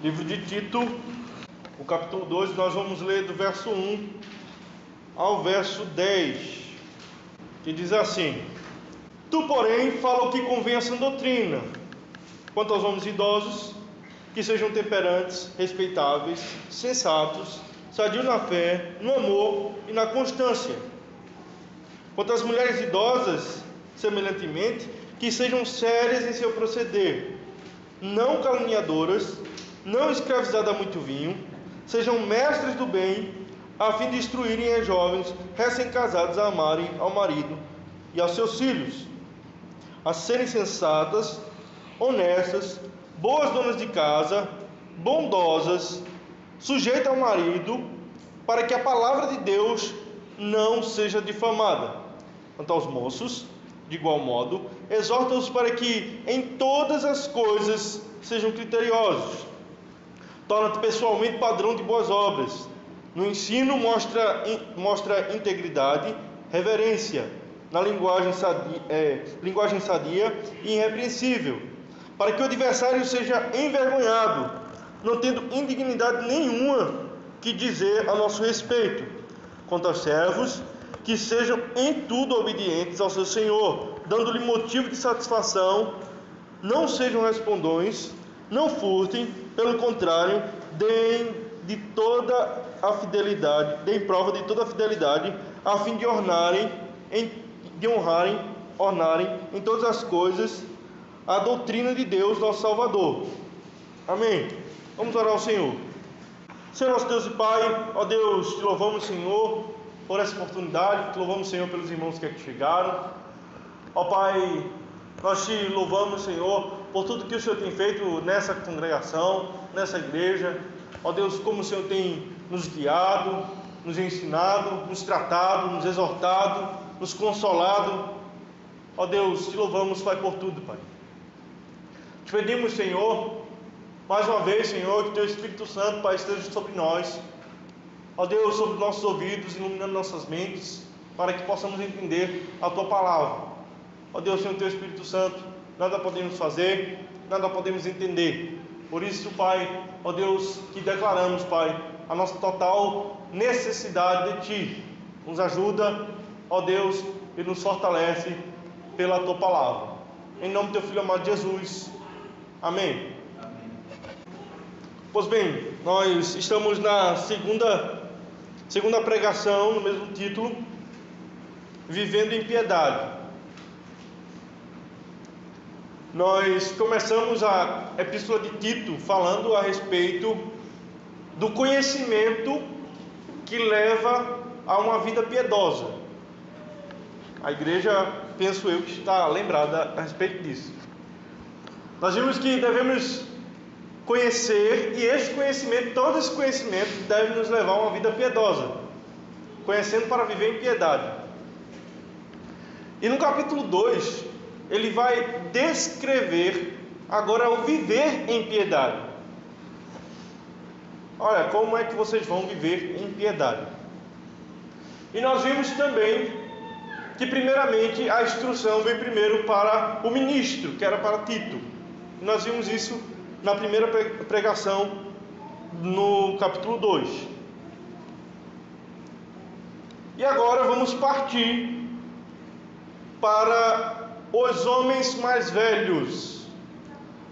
Livro de Tito, o capítulo 2, nós vamos ler do verso 1 ao verso 10, que diz assim: Tu, porém, fala o que convém à sã doutrina, quanto aos homens idosos, que sejam temperantes, respeitáveis, sensatos, sadios na fé, no amor e na constância. Quanto às mulheres idosas, semelhantemente, que sejam sérias em seu proceder, não caluniadoras, não escravizadas a muito vinho, sejam mestres do bem, a fim de instruírem as jovens recém-casadas a amarem ao marido e aos seus filhos, a serem sensatas, honestas, boas donas de casa, bondosas, sujeitas ao marido, para que a palavra de Deus não seja difamada. Quanto aos moços, de igual modo, exorta-os para que em todas as coisas sejam criteriosos. Torna-te pessoalmente padrão de boas obras. No ensino mostra integridade, reverência, na linguagem sadia e irrepreensível, para que o adversário seja envergonhado, não tendo indignidade nenhuma que dizer a nosso respeito. Quanto aos servos, que sejam em tudo obedientes ao seu Senhor, dando-lhe motivo de satisfação, não sejam respondões, não furtem, pelo contrário, deem prova de toda a fidelidade, a fim de honrarem em todas as coisas a doutrina de Deus, nosso Salvador. Amém. Vamos orar ao Senhor. Senhor nosso Deus e Pai, ó Deus, te louvamos, Senhor, por essa oportunidade, te louvamos, Senhor, pelos irmãos que aqui chegaram. Ó Pai, nós te louvamos, Senhor, por tudo que o Senhor tem feito nessa congregação, nessa igreja. Ó Deus, como o Senhor tem nos guiado, nos ensinado, nos tratado, nos exortado, nos consolado. Ó Deus, te louvamos, Pai, por tudo, Pai. Te pedimos, Senhor, mais uma vez, Senhor, que Teu Espírito Santo, Pai, esteja sobre nós. Ó Deus, sobre nossos ouvidos, iluminando nossas mentes, para que possamos entender a Tua palavra. Ó Deus, sem o Teu Espírito Santo, nada podemos fazer, nada podemos entender. Por isso, Pai, ó Deus, que declaramos, Pai, a nossa total necessidade de Ti. Nos ajuda, ó Deus, e nos fortalece pela Tua palavra. Em nome do Teu Filho amado Jesus. Amém. Pois bem, nós estamos na segunda pregação, no mesmo título, Vivendo em Piedade. Nós começamos a epístola de Tito falando a respeito do conhecimento que leva a uma vida piedosa. A igreja, penso eu, que está lembrada a respeito disso. Nós vimos que devemos conhecer, e este conhecimento, todo esse conhecimento deve nos levar a uma vida piedosa, conhecendo para viver em piedade. E no capítulo 2, ele vai descrever agora o viver em piedade. Olha, como é que vocês vão viver em piedade? E nós vimos também que primeiramente a instrução veio primeiro para o ministro, que era para Tito. E nós vimos isso na primeira pregação, no capítulo 2. E agora vamos partir para os homens mais velhos.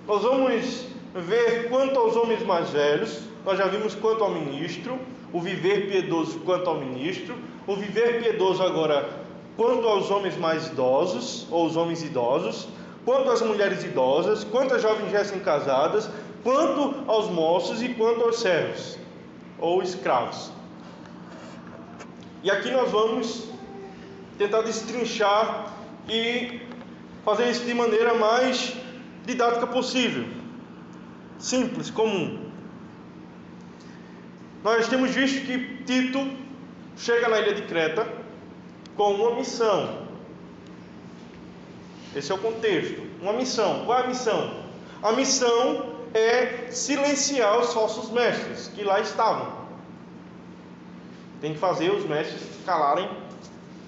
Nós vamos ver quanto aos homens mais velhos. Nós já vimos quanto ao ministro, o viver piedoso quanto ao ministro, o viver piedoso agora quanto aos homens mais idosos, ou os homens idosos, quanto às mulheres idosas, quanto às jovens recém-casadas, quanto aos moços e quanto aos servos, ou escravos. E aqui nós vamos tentar destrinchar e fazer isso de maneira mais didática possível, simples, comum. Nós temos visto que Tito chega na ilha de Creta com uma missão. Esse é o contexto. Uma missão. Qual é a missão? A missão é silenciar os falsos mestres que lá estavam. Tem que fazer os mestres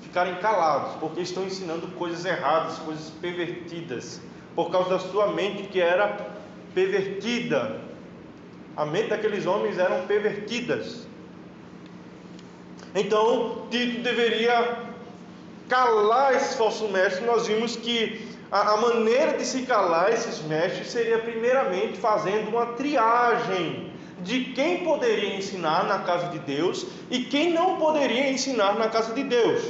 ficarem calados, porque estão ensinando coisas erradas, coisas pervertidas, por causa da sua mente que era pervertida. A mente daqueles homens eram pervertidas. Então, Tito deveria calar esses falsos mestres. Nós vimos que a maneira de se calar esses mestres seria primeiramente fazendo uma triagem de quem poderia ensinar na casa de Deus e quem não poderia ensinar na casa de Deus.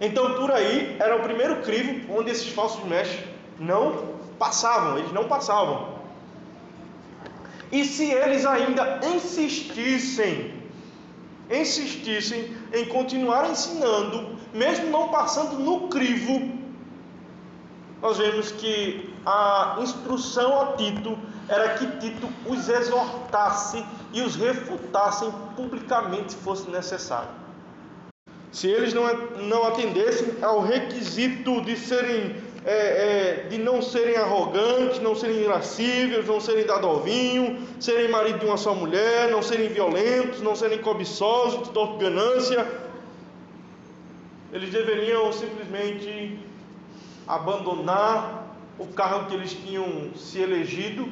Então, por aí era o primeiro crivo onde esses falsos mestres não passavam, eles não passavam. E se eles ainda insistissem em continuar ensinando, mesmo não passando no crivo, nós vemos que a instrução a Tito era que Tito os exortasse e os refutassem publicamente se fosse necessário. Se eles não atendessem ao requisito de não serem arrogantes, não serem irascíveis, não serem dados ao vinho, serem marido de uma só mulher, não serem violentos, não serem cobiçosos, de torpe ganância, eles deveriam simplesmente abandonar o cargo que eles tinham se elegido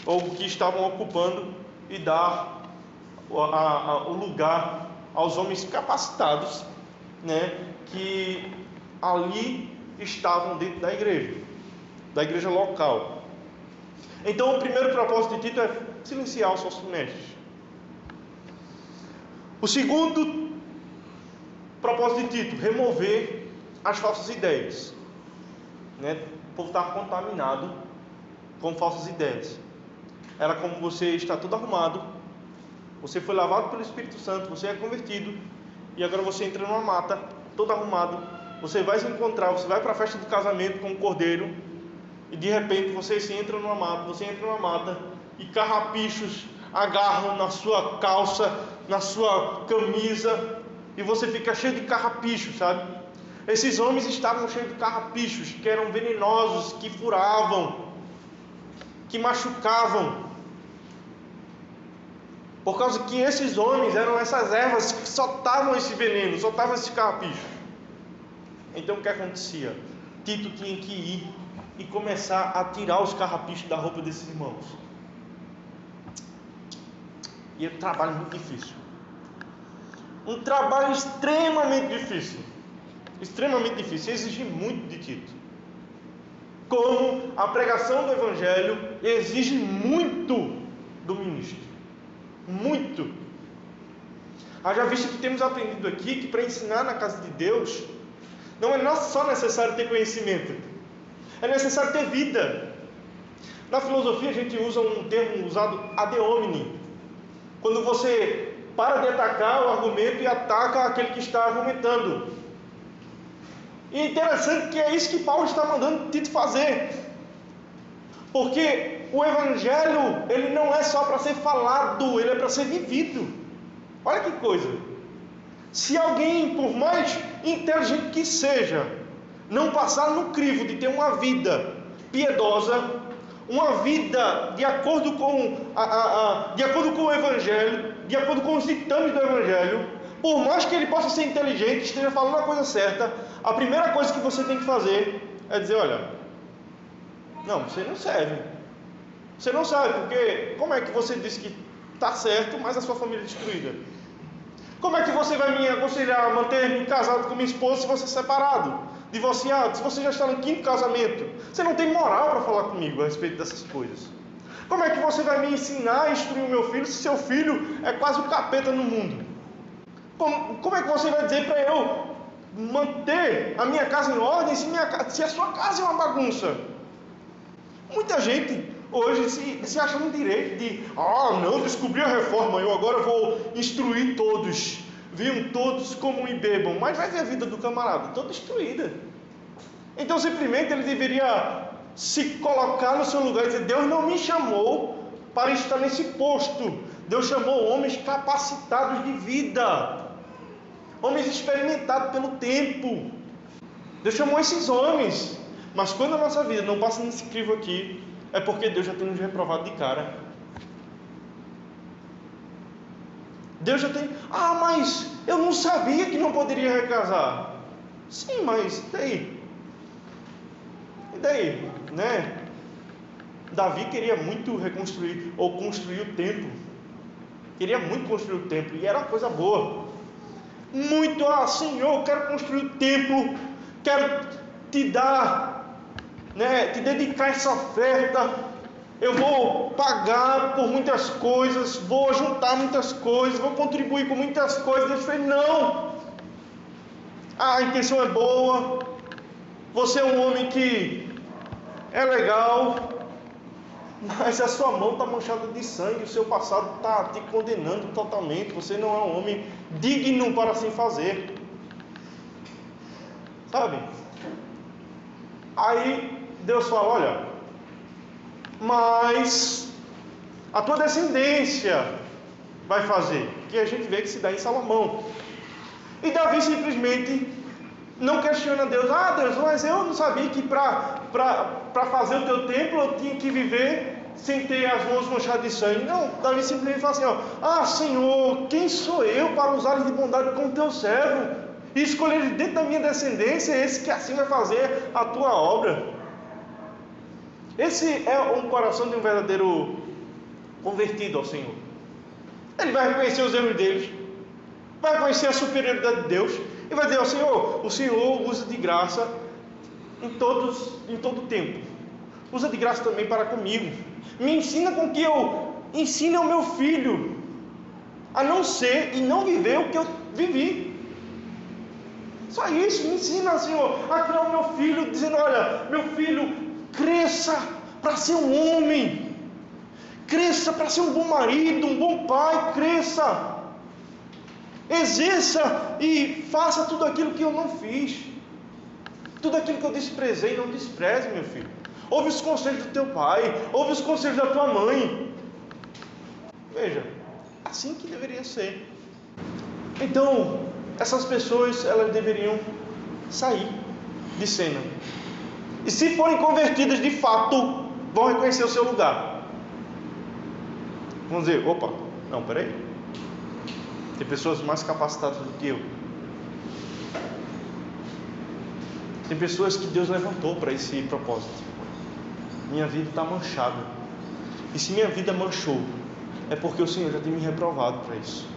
ou que estavam ocupando e dar o lugar aos homens capacitados, que ali estavam dentro da igreja local. Então, o primeiro propósito de Tito é silenciar os falsos mestres. O segundo propósito de Tito, remover as falsas ideias. O povo estava contaminado com falsas ideias. Era como você está tudo arrumado, você foi lavado pelo Espírito Santo, você é convertido, e agora você entra numa mata, todo arrumado, você vai se encontrar, você vai para a festa do casamento com o cordeiro, e de repente você entra numa mata, e carrapichos agarram na sua calça, na sua camisa, e você fica cheio de carrapichos, sabe? Esses homens estavam cheios de carrapichos, que eram venenosos, que furavam, que machucavam, por causa que esses homens eram essas ervas que soltavam esse veneno, soltavam esses carrapichos. Então o que acontecia? Tito tinha que ir e começar a tirar os carrapichos da roupa desses irmãos. E é um trabalho muito difícil. Um trabalho extremamente difícil. Extremamente difícil, exige muito de Tito. Como a pregação do Evangelho exige muito do ministro. Muito. Haja visto que temos aprendido aqui que para ensinar na casa de Deus não é só necessário ter conhecimento, é necessário ter vida. Na filosofia a gente usa um termo usado ad hominem, quando você para de atacar o argumento e ataca aquele que está argumentando. E é interessante que é isso que Paulo está mandando Tito fazer, porque o Evangelho, ele não é só para ser falado, ele é para ser vivido. Olha que coisa. Se alguém, por mais inteligente que seja, não passar no crivo de ter uma vida piedosa, uma vida de acordo com o Evangelho, de acordo com os ditames do Evangelho, por mais que ele possa ser inteligente, esteja falando a coisa certa, a primeira coisa que você tem que fazer é dizer: olha, não, você não serve. Você não sabe, porque como é que você disse que está certo, mas a sua família é destruída? Como é que você vai me aconselhar a manter-me casado com minha esposa se você é separado, divorciado, se você já está no 5º casamento? Você não tem moral para falar comigo a respeito dessas coisas. Como é que você vai me ensinar a instruir o meu filho se seu filho é quase um capeta no mundo? Como é que você vai dizer para eu manter a minha casa em ordem se a sua casa é uma bagunça? Muita gente hoje se acha no direito de: não, descobri a reforma, eu agora vou instruir todos, venham todos comam e bebam. Mas vai ver a vida do camarada toda destruída. Então simplesmente ele deveria se colocar no seu lugar e dizer: Deus não me chamou para estar nesse posto, Deus chamou homens capacitados de vida, homens experimentados pelo tempo. Deus chamou esses homens. Mas quando a nossa vida não passa nesse crivo aqui, é porque Deus já tem nos reprovado de cara. Deus já tem: mas eu não sabia que não poderia recasar. Sim, mas daí? E daí? Davi queria muito reconstruir ou construir o templo. Queria muito construir o templo, e era uma coisa boa. Muito, Senhor, eu quero construir o templo, quero te dar, te dedicar essa oferta, eu vou pagar por muitas coisas, vou juntar muitas coisas, vou contribuir com muitas coisas. Deus falou, não, a intenção é boa, você é um homem que é legal, mas a sua mão está manchada de sangue, o seu passado está te condenando totalmente, você não é um homem digno para assim fazer, sabe? Aí Deus fala, olha, mas a tua descendência vai fazer, que a gente vê que se dá em Salomão. E Davi simplesmente não questiona Deus, Deus, mas eu não sabia que para fazer o teu templo eu tinha que viver sem ter as mãos manchadas de sangue. Não, Davi simplesmente fala assim, Senhor, quem sou eu para usar de bondade como teu servo e escolher dentro da minha descendência esse que assim vai fazer a tua obra? Esse é um coração de um verdadeiro convertido ao Senhor. Ele vai reconhecer os erros deles, vai reconhecer a superioridade de Deus e vai dizer ao Senhor, o Senhor usa de graça em todo tempo, usa de graça também para comigo, me ensina com que eu ensine ao meu filho a não ser e não viver o que eu vivi. Só isso, me ensina, Senhor, a criar o meu filho, dizendo, olha, meu filho, cresça para ser um homem, cresça para ser um bom marido, um bom pai, cresça, exerça e faça tudo aquilo que eu não fiz, tudo aquilo que eu desprezei, não despreze, meu filho. Ouve os conselhos do teu pai, ouve os conselhos da tua mãe. Veja, assim que deveria ser. Então, essas pessoas, elas deveriam sair de cena. E se forem convertidas de fato, vão reconhecer o seu lugar. Vão dizer, opa, não, peraí, tem pessoas mais capacitadas do que eu. Tem pessoas que Deus levantou para esse propósito. Minha vida está manchada. E se minha vida manchou, é porque o Senhor já tem me reprovado para isso.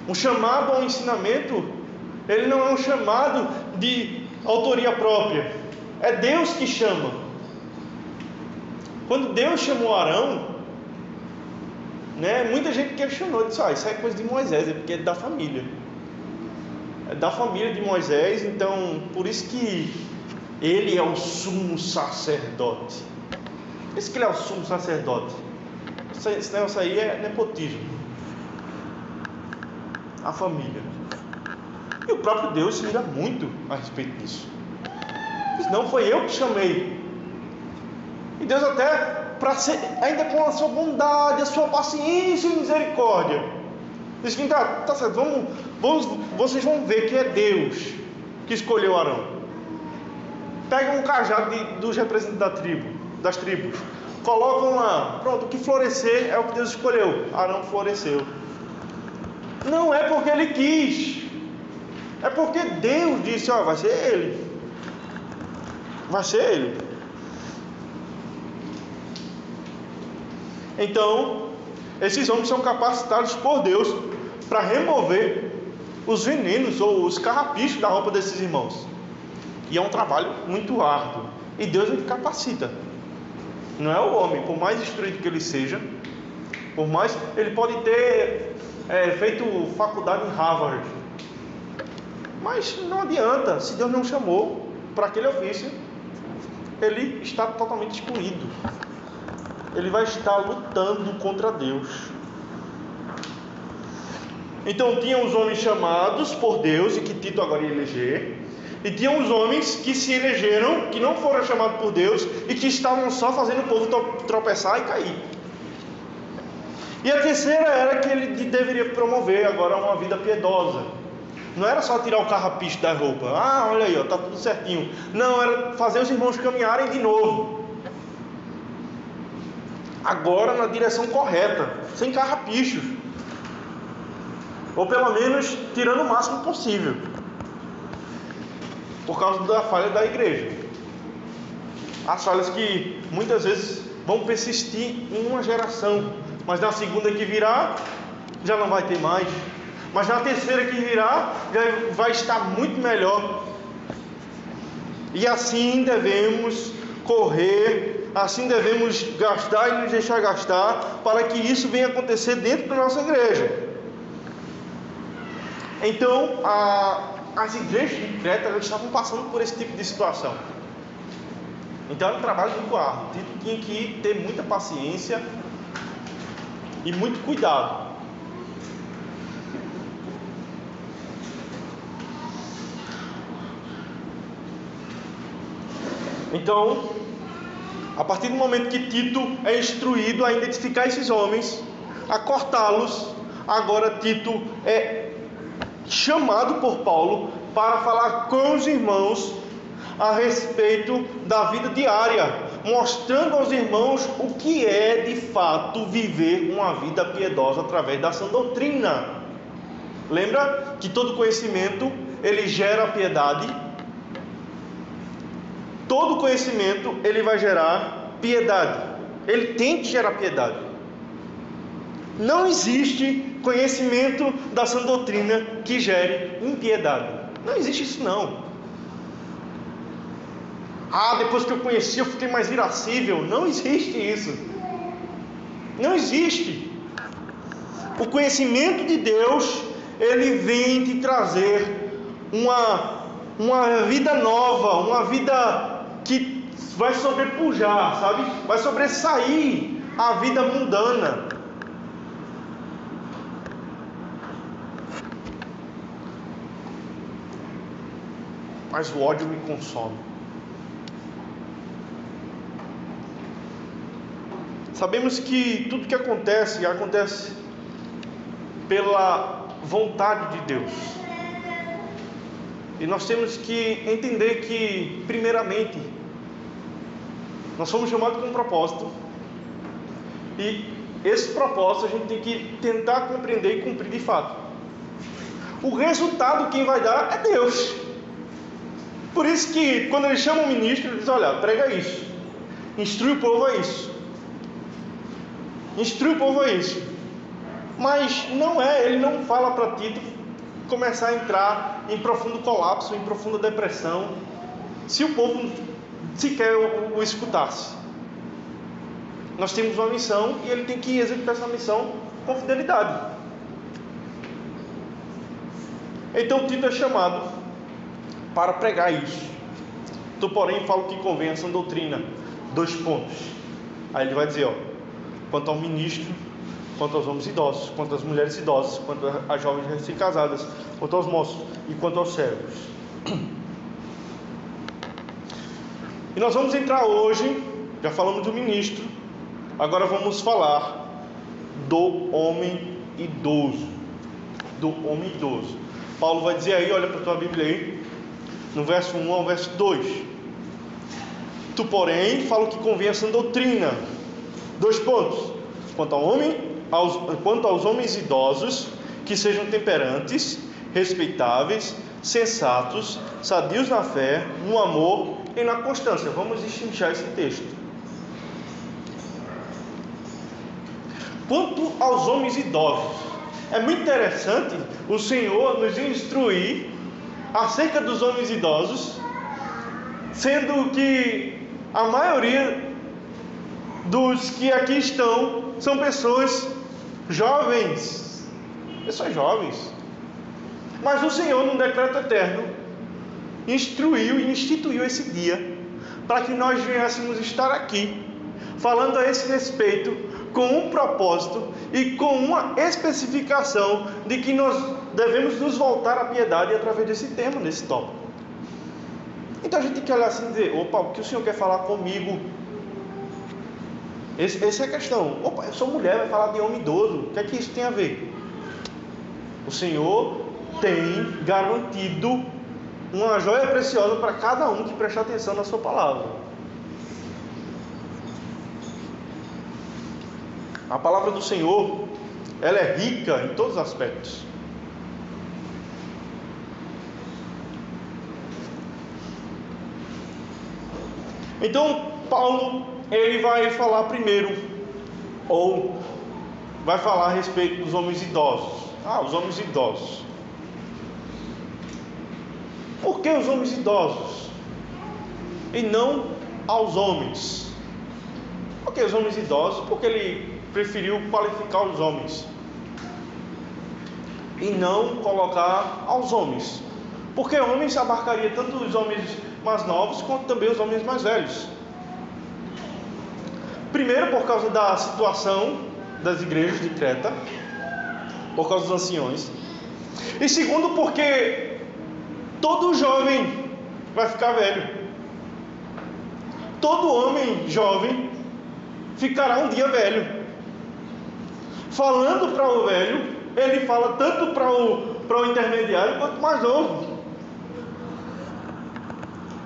Um chamado ao ensinamento, ele não é um chamado de autoria própria. É Deus que chama. Quando Deus chamou Arão, muita gente questionou, disse, isso é coisa de Moisés, é porque é da família. É da família de Moisés, então por isso que ele é o sumo sacerdote. Por isso que ele é o sumo sacerdote. Esse negócio aí é nepotismo. A família. E o próprio Deus se ira muito a respeito disso. Diz, não foi eu que chamei. E Deus até, ainda com a sua bondade, a sua paciência e misericórdia, diz que tá certo, vocês vão ver que é Deus que escolheu Arão. Pega um cajado dos representantes das tribos, colocam lá, pronto, o que florescer é o que Deus escolheu. Arão floresceu. Não é porque ele quis, é porque Deus disse, vai ser ele. Vai ser ele. Então, esses homens são capacitados por Deus para remover os venenos ou os carrapichos da roupa desses irmãos. E é um trabalho muito árduo. E Deus ele capacita. Não é o homem, por mais instruído que ele seja, por mais ele pode ter feito faculdade em Harvard, mas não adianta. Se Deus não chamou para aquele ofício, ele está totalmente excluído. Ele vai estar lutando contra Deus. Então tinham os homens chamados por Deus, e que Tito agora ia eleger, e tinham os homens que se elegeram, que não foram chamados por Deus, e que estavam só fazendo o povo tropeçar e cair. E a terceira era que ele deveria promover agora uma vida piedosa. Não era só tirar o carrapicho da roupa, olha aí, está tudo certinho. Não, era fazer os irmãos caminharem de novo, agora na direção correta, sem carrapichos, ou pelo menos tirando o máximo possível, por causa da falha da igreja. As falhas que muitas vezes vão persistir em uma geração, mas na segunda que virá, já não vai ter mais. Mas na terceira que virá, já vai estar muito melhor. E assim devemos correr, assim devemos gastar e nos deixar gastar, para que isso venha acontecer dentro da nossa igreja. Então, as igrejas de Creta elas estavam passando por esse tipo de situação. Então era um trabalho muito árduo. Tito tinha que ter muita paciência e muito cuidado. Então, a partir do momento que Tito é instruído a identificar esses homens, a cortá-los, agora Tito é chamado por Paulo para falar com os irmãos a respeito da vida diária, mostrando aos irmãos o que é de fato viver uma vida piedosa através da sã doutrina. Lembra que todo conhecimento ele gera piedade? Todo conhecimento ele vai gerar piedade. Ele tem que gerar piedade. Não existe conhecimento da sã doutrina que gere impiedade. Não existe isso não. Depois que eu conheci eu fiquei mais irascível. Não existe isso. Não existe. O conhecimento de Deus ele vem te trazer uma vida nova, uma vida que vai sobrepujar, sabe? Vai sobressair a vida mundana. Mas o ódio me consome. Sabemos que tudo que acontece pela vontade de Deus. E nós temos que entender que, primeiramente, nós somos chamados com um propósito. E esse propósito a gente tem que tentar compreender e cumprir de fato. O resultado quem vai dar é Deus. Por isso que quando ele chama o ministro, ele diz: olha, prega isso, instrui o povo a isso, instrui o povo a isso. Mas ele não fala para Tito começar a entrar em profundo colapso, em profunda depressão, se o povo sequer o escutasse. Nós temos uma missão e ele tem que executar essa missão com fidelidade. Então Tito é chamado para pregar isso. Tu, porém, fala o que convém a sã doutrina. 2 pontos. Aí ele vai dizer, quanto ao ministro, quanto aos homens idosos, quanto às mulheres idosas, quanto às jovens recém-casadas, quanto aos moços e quanto aos servos. E nós vamos entrar hoje, já falamos do ministro, agora vamos falar do homem idoso. Do homem idoso. Paulo vai dizer aí, olha para a tua Bíblia aí, no verso 1 ao verso 2. Tu, porém, fala o que convém a sã doutrina. 2 pontos. Quanto aos homens idosos, que sejam temperantes, respeitáveis, sensatos, sadios na fé, no amor e na constância. Vamos destrinchar esse texto. Quanto aos homens idosos, é muito interessante o Senhor nos instruir acerca dos homens idosos, sendo que a maioria dos que aqui estão são pessoas jovens, mas o Senhor, num decreto eterno, instruiu e instituiu esse dia para que nós viéssemos estar aqui falando a esse respeito, com um propósito e com uma especificação de que nós devemos nos voltar à piedade através desse tema, desse tópico. Então a gente tem que olhar assim e dizer: opa, o que o Senhor quer falar comigo? Essa é a questão. Opa, eu sou mulher, vai falar de homem idoso, o que é que isso tem a ver? O Senhor tem garantido uma joia preciosa para cada um que prestar atenção na sua palavra. A palavra do Senhor, ela é rica em todos os aspectos. Então, Paulo ele vai falar primeiro, ou vai falar a respeito dos homens idosos. Os homens idosos. Por que os homens idosos? E não aos homens? Por que os homens idosos? Porque ele preferiu qualificar os homens e não colocar aos homens. Porque homens abarcaria tanto os homens mais novos quanto também os homens mais velhos. Primeiro, por causa da situação das igrejas de Creta, por causa dos anciões. E segundo, porque todo jovem vai ficar velho. Todo homem jovem ficará um dia velho. Falando para o velho, ele fala tanto para o intermediário quanto mais novo.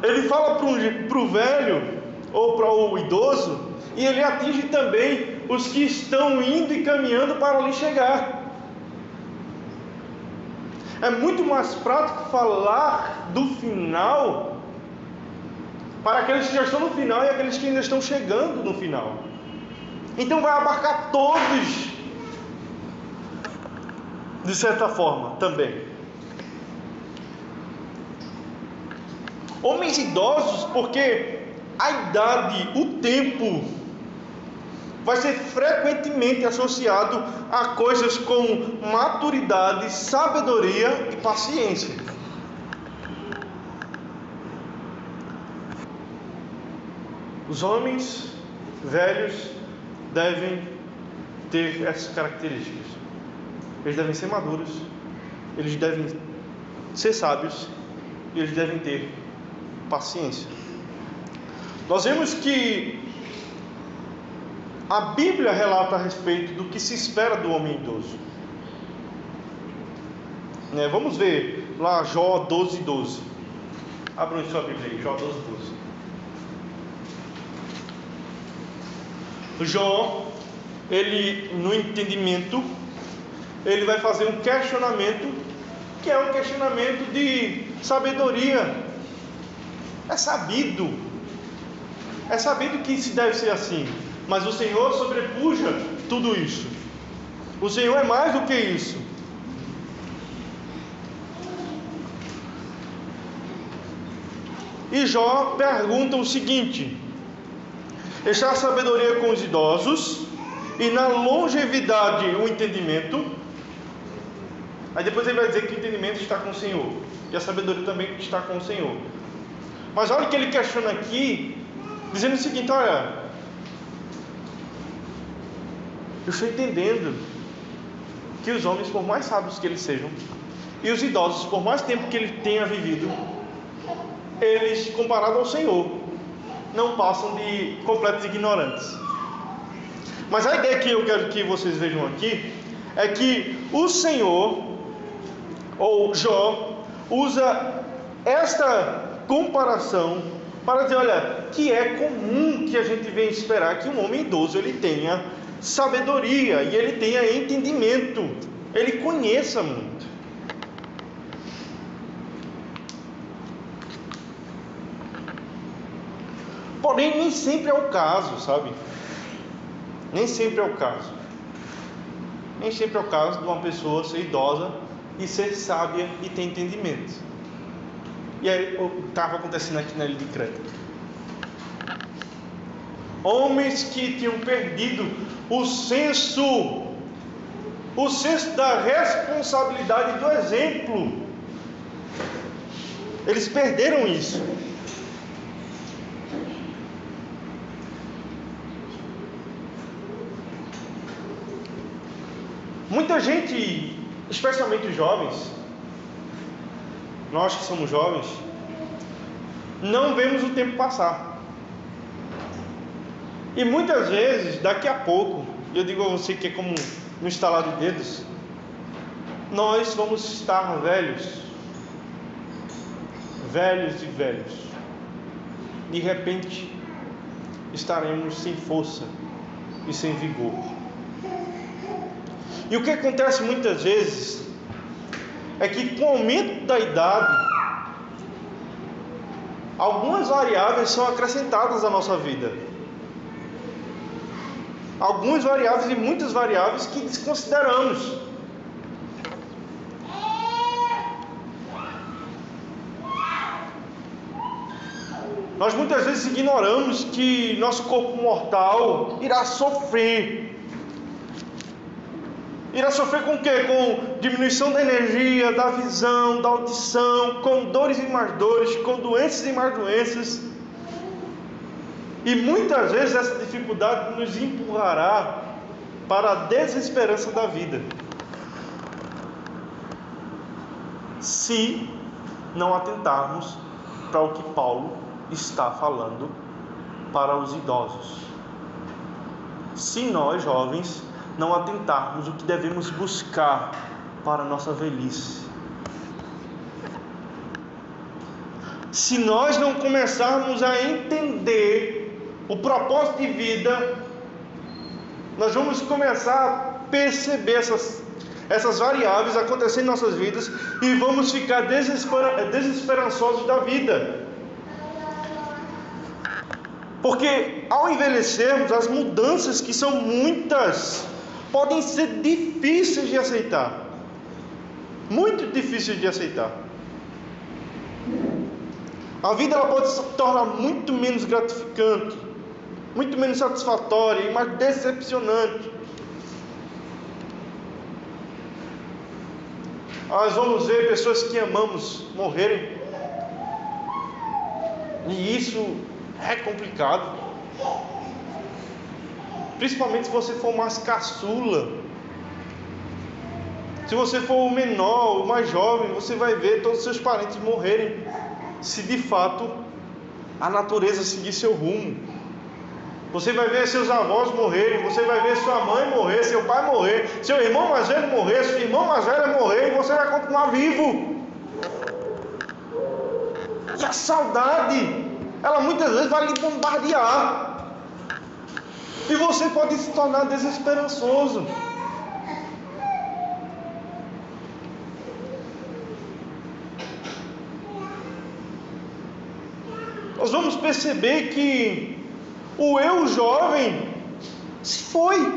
Ele fala para o velho ou para o idoso, e ele atinge também os que estão indo e caminhando para ali chegar. É muito mais prático falar do final para aqueles que já estão no final e aqueles que ainda estão chegando no final. Então vai abarcar todos, de certa forma, também. Homens idosos, porque a idade, o tempo, vai ser frequentemente associado a coisas como maturidade, sabedoria e paciência. Os homens velhos devem ter essas características. Eles devem ser maduros, eles devem ser sábios e eles devem ter paciência. Nós vemos que a Bíblia relata a respeito do que se espera do homem idoso. Vamos ver lá Jó 12:12. Abram sua Bíblia aí, Jó 12:12. Jó, ele no entendimento, ele vai fazer um questionamento, que é um questionamento de sabedoria. É sabido que se deve ser assim, mas o Senhor sobrepuja tudo isso. O Senhor é mais do que isso. E Jó pergunta o seguinte: está a sabedoria com os idosos, e na longevidade o entendimento? Aí depois ele vai dizer que o entendimento está com o Senhor, e a sabedoria também está com o Senhor. Mas olha o que ele questiona aqui, dizendo o seguinte: olha, eu estou entendendo que os homens, por mais sábios que eles sejam, e os idosos, por mais tempo que ele tenha vivido, eles, comparado ao Senhor, não passam de completos ignorantes. Mas a ideia que eu quero que vocês vejam aqui é que o Senhor, ou Jó, usa esta comparação para dizer, olha, que é comum que a gente venha esperar que um homem idoso ele tenha sabedoria e ele tenha entendimento, ele conheça muito. Porém, nem sempre é o caso, sabe? Nem sempre é o caso. Nem sempre é o caso de uma pessoa ser idosa e ser sábia e ter entendimento. E aí estava acontecendo aqui na ilha de Creta. Homens que tinham perdido o senso da responsabilidade e do exemplo. Eles perderam isso. Muita gente, especialmente os jovens, nós que somos jovens, não vemos o tempo passar. E muitas vezes, daqui a pouco, eu digo a você que é como no estalar de dedos, nós vamos estar velhos. Velhos e velhos. De repente, estaremos sem força e sem vigor. E o que acontece muitas vezes é que com o aumento da idade, algumas variáveis são acrescentadas à nossa vida. algumas variáveis e muitas variáveis que desconsideramos. Nós muitas vezes ignoramos que nosso corpo mortal irá sofrer. Irá sofrer com o quê? Com diminuição da energia, da visão, da audição, com dores e mais dores, com doenças e mais doenças. E muitas vezes essa dificuldade nos empurrará para a desesperança da vida, se não atentarmos para o que Paulo está falando para os idosos. Se nós, jovens, não atentarmos o que devemos buscar para a nossa velhice. Se nós não começarmos a entender o propósito de vida, nós vamos começar a perceber essas variáveis acontecendo em nossas vidas e vamos ficar desesperançosos da vida. Porque ao envelhecermos, as mudanças, que são muitas, podem ser difíceis de aceitar. Muito difíceis de aceitar. A vida ela pode se tornar muito menos gratificante, muito menos satisfatória e mais decepcionante. Nós vamos ver pessoas que amamos morrerem. E isso é complicado. Principalmente se você for mais caçula. Se você for o menor, o mais jovem, você vai ver todos os seus parentes morrerem, se de fato a natureza seguir seu rumo. Você vai ver seus avós morrerem, você vai ver sua mãe morrer, seu pai morrer, seu irmão mais velho morrer, sua irmã mais velha morrer, e você vai continuar vivo. E a saudade, ela muitas vezes vai lhe bombardear, e você pode se tornar desesperançoso. Nós vamos perceber que o eu jovem se foi,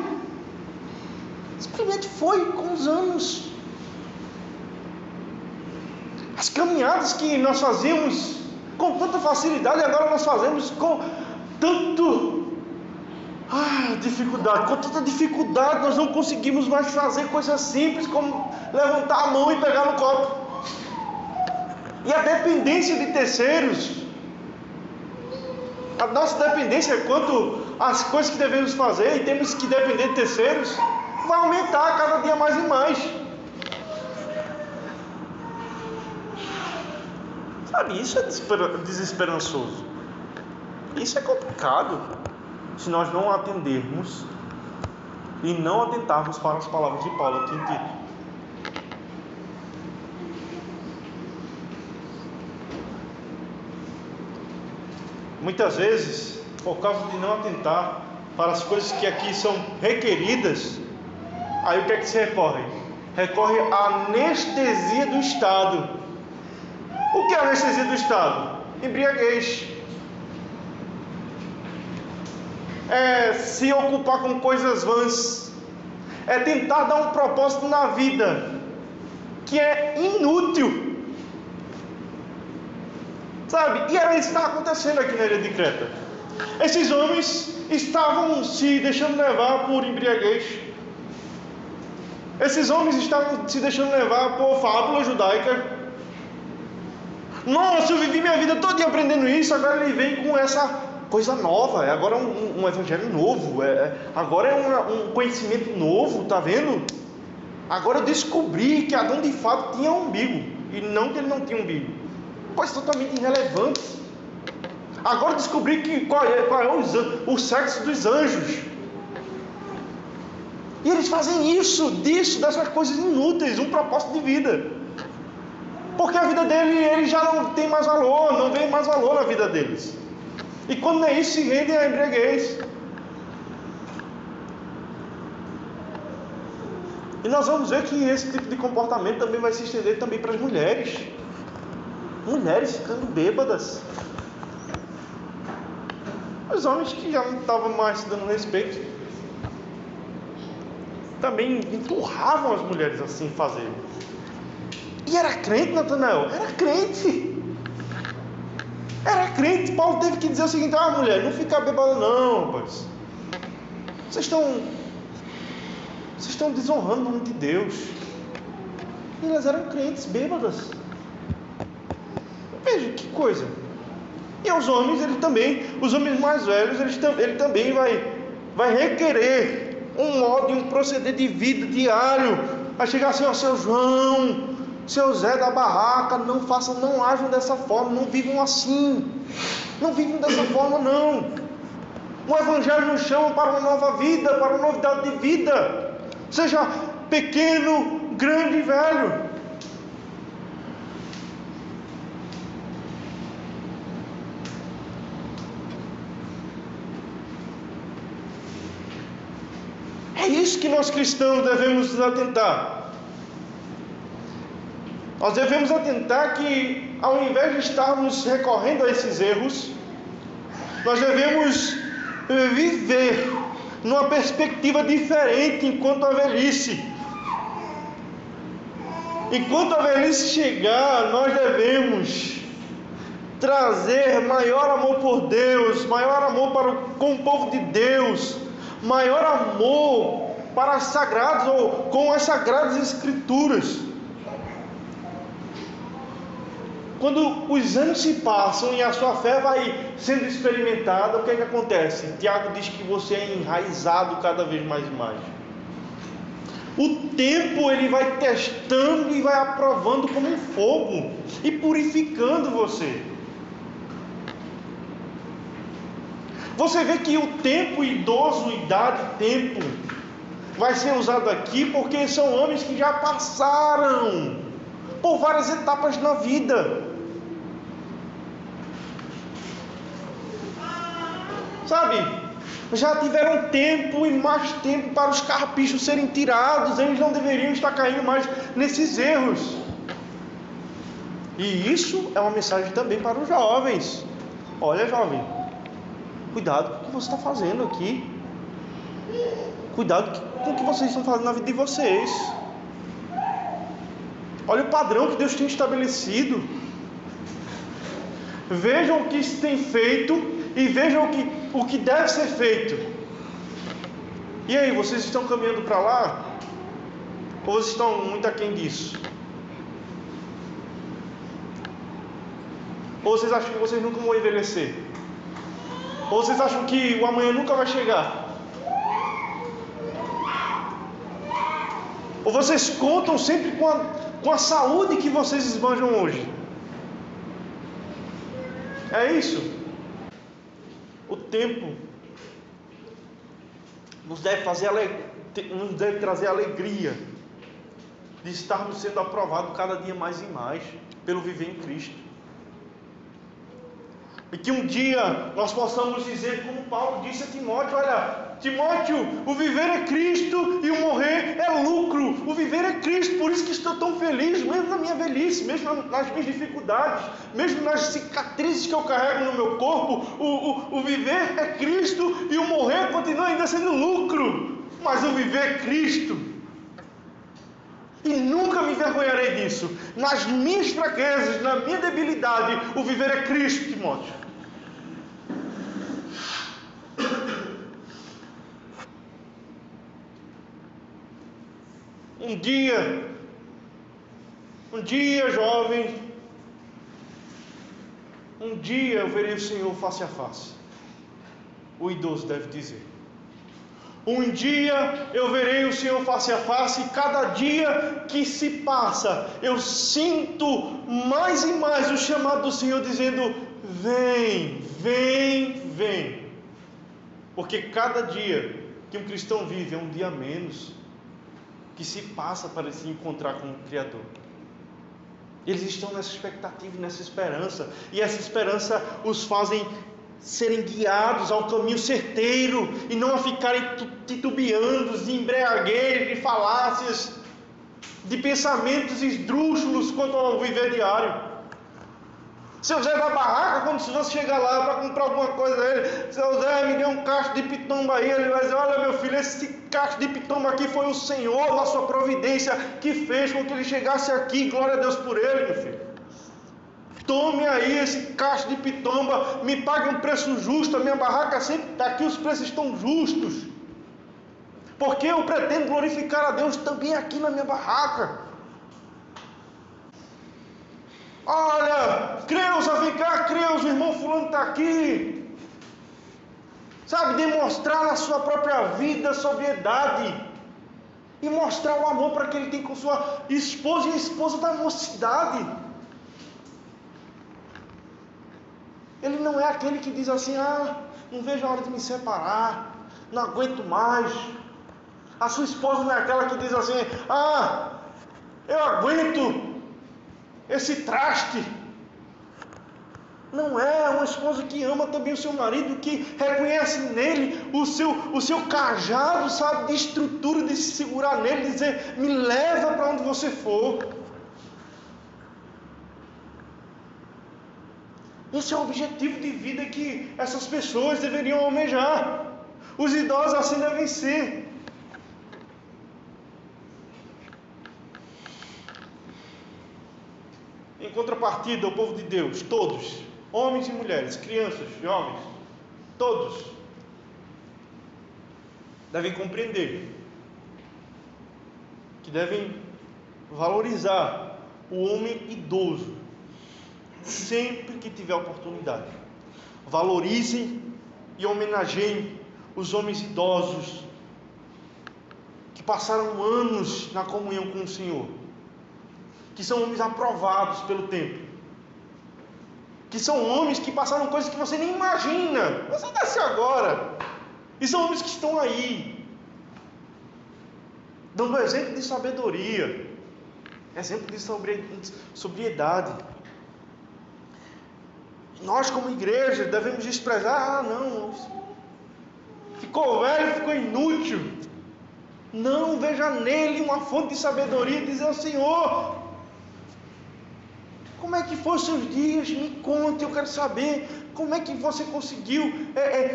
simplesmente foi com os anos. As caminhadas que nós fazíamos com tanta facilidade, agora nós fazemos com dificuldade. Com tanta dificuldade, nós não conseguimos mais fazer coisas simples como levantar a mão e pegar no copo. E a dependência de terceiros, a nossa dependência quanto às coisas que devemos fazer e temos que depender de terceiros, vai aumentar cada dia mais e mais. Sabe, isso é desesperançoso. Isso é complicado se nós não atendermos e não atentarmos para as palavras de Paulo aqui em Tito. Muitas vezes, por causa de não atentar para as coisas que aqui são requeridas, aí o que é que se recorre? Recorre à anestesia do Estado. O que é a anestesia do Estado? Embriaguez. É se ocupar com coisas vãs. É tentar dar um propósito na vida que é inútil. Sabe? E era isso que estava acontecendo aqui na ilha de Creta. Esses homens estavam se deixando levar por embriaguez. Esses homens estavam se deixando levar por fábula judaica. Nossa, eu vivi minha vida toda aprendendo isso. Agora ele vem com essa coisa nova. É agora um evangelho novo. Agora é um conhecimento novo, tá vendo? Agora eu descobri que Adão de fato tinha um umbigo. E não que ele não tinha umbigo. Coisa totalmente irrelevante. Agora descobri qual é o sexo dos anjos. E eles fazem dessas coisas inúteis, um propósito de vida. Porque a vida ele já não tem mais valor, não vem mais valor na vida deles. E quando não é isso, se rendem a embriaguez. E nós vamos ver que esse tipo de comportamento também vai se estender também para as mulheres. Mulheres ficando bêbadas. Os homens que já não estavam mais se dando respeito. também empurravam as mulheres assim a fazer. E era crente, Natanael? Era crente. Era crente. Paulo teve que dizer o seguinte: mulher, não fica bêbada não, rapaz. Vocês estão desonrando o nome de Deus. E elas eram crentes, bêbadas. Veja que coisa. E os homens, os homens mais velhos, ele também vai requerer um modo e um proceder de vida diário. Vai chegar assim: seu João, seu Zé da barraca, não ajam dessa forma, não vivam assim. Não vivam dessa forma, não. O Evangelho nos chama para uma nova vida, para uma novidade de vida. Seja pequeno, grande e velho. É isso que nós cristãos devemos atentar. Nós devemos atentar que, ao invés de estarmos recorrendo a esses erros, nós devemos viver numa perspectiva diferente enquanto a velhice. Enquanto a velhice chegar, nós devemos trazer maior amor por Deus, maior amor com o povo de Deus, maior amor para as sagradas ou com as sagradas escrituras. Quando os anos se passam e a sua fé vai sendo experimentada, o que é que acontece? Tiago diz que você é enraizado cada vez mais e mais. O tempo ele vai testando e vai aprovando como um fogo e purificando você. Você vê que o tempo idoso, idade, tempo, vai ser usado aqui porque são homens que já passaram por várias etapas na vida. Sabe? Já tiveram tempo e mais tempo para os carrapichos serem tirados. Eles não deveriam estar caindo mais nesses erros. E isso é uma mensagem também para os jovens. Olha, jovem, cuidado com o que você está fazendo aqui. Cuidado com o que vocês estão fazendo na vida de vocês. Olha o padrão que Deus tem estabelecido. Vejam o que se tem feito e vejam o que deve ser feito. E aí, vocês estão caminhando para lá? Ou vocês estão muito aquém disso? Ou vocês acham que vocês nunca vão envelhecer? Ou vocês acham que o amanhã nunca vai chegar? Ou vocês contam sempre com a saúde que vocês esbanjam hoje? É isso. O tempo nos deve trazer alegria de estarmos sendo aprovados cada dia mais e mais pelo viver em Cristo. E que um dia nós possamos dizer, como Paulo disse a Timóteo: olha, Timóteo, o viver é Cristo e o morrer é lucro. O viver é Cristo, por isso que estou tão feliz, mesmo na minha velhice, mesmo nas minhas dificuldades, mesmo nas cicatrizes que eu carrego no meu corpo. O viver é Cristo e o morrer continua ainda sendo lucro. Mas o viver é Cristo. E nunca me envergonharei disso. Nas minhas fraquezas, na minha debilidade, o viver é Cristo, Timóteo. Um dia, jovem, um dia eu verei o Senhor face a face. O idoso deve dizer. Um dia eu verei o Senhor face a face, e cada dia que se passa, eu sinto mais e mais o chamado do Senhor dizendo: vem, vem, vem. Porque cada dia que um cristão vive é um dia a menos que se passa para se encontrar com o Criador. Eles estão nessa expectativa, nessa esperança, e essa esperança os fazem serem guiados ao caminho certeiro e não a ficarem titubeando de embriaguez, de falácias, de pensamentos esdrúxulos quanto ao viver diário. Seu Zé da barraca, quando você chegar lá para comprar alguma coisa, ele, seu Zé, me deu um cacho de pitomba aí, ele vai dizer, olha meu filho, esse cacho de pitomba aqui foi o Senhor, na sua providência, que fez com que ele chegasse aqui, glória a Deus por ele, meu filho. Tome aí esse cacho de pitomba, me pague um preço justo, a minha barraca sempre, aqui os preços estão justos, porque eu pretendo glorificar a Deus também aqui na minha barraca. Olha, Creuza, vem cá, Creuza, o irmão fulano está aqui. Sabe, demonstrar na sua própria vida sobriedade. E mostrar o amor para que ele tem com sua esposa e a esposa da mocidade. Ele não é aquele que diz assim, não vejo a hora de me separar, não aguento mais. A sua esposa não é aquela que diz assim, eu aguento esse traste. Não é uma esposa que ama também o seu marido, que reconhece nele o seu cajado, sabe, de estrutura, de se segurar nele, de dizer, me leva para onde você for. Esse é o objetivo de vida que essas pessoas deveriam almejar. Os idosos assim devem ser. Em contrapartida, o povo de Deus, todos, homens e mulheres, crianças, jovens, todos, devem compreender que devem valorizar o homem idoso, sempre que tiver oportunidade. Valorizem e homenageiem os homens idosos, que passaram anos na comunhão com o Senhor, que são homens aprovados pelo tempo, que são homens que passaram coisas que você nem imagina, você nasce agora, e são homens que estão aí, dando exemplo de sabedoria, exemplo de sobriedade. Nós como igreja devemos desprezar, não, ficou velho, ficou inútil. Não, veja nele uma fonte de sabedoria e dizer ao Senhor, como é que foram os seus dias? Me conte, eu quero saber como é que você conseguiu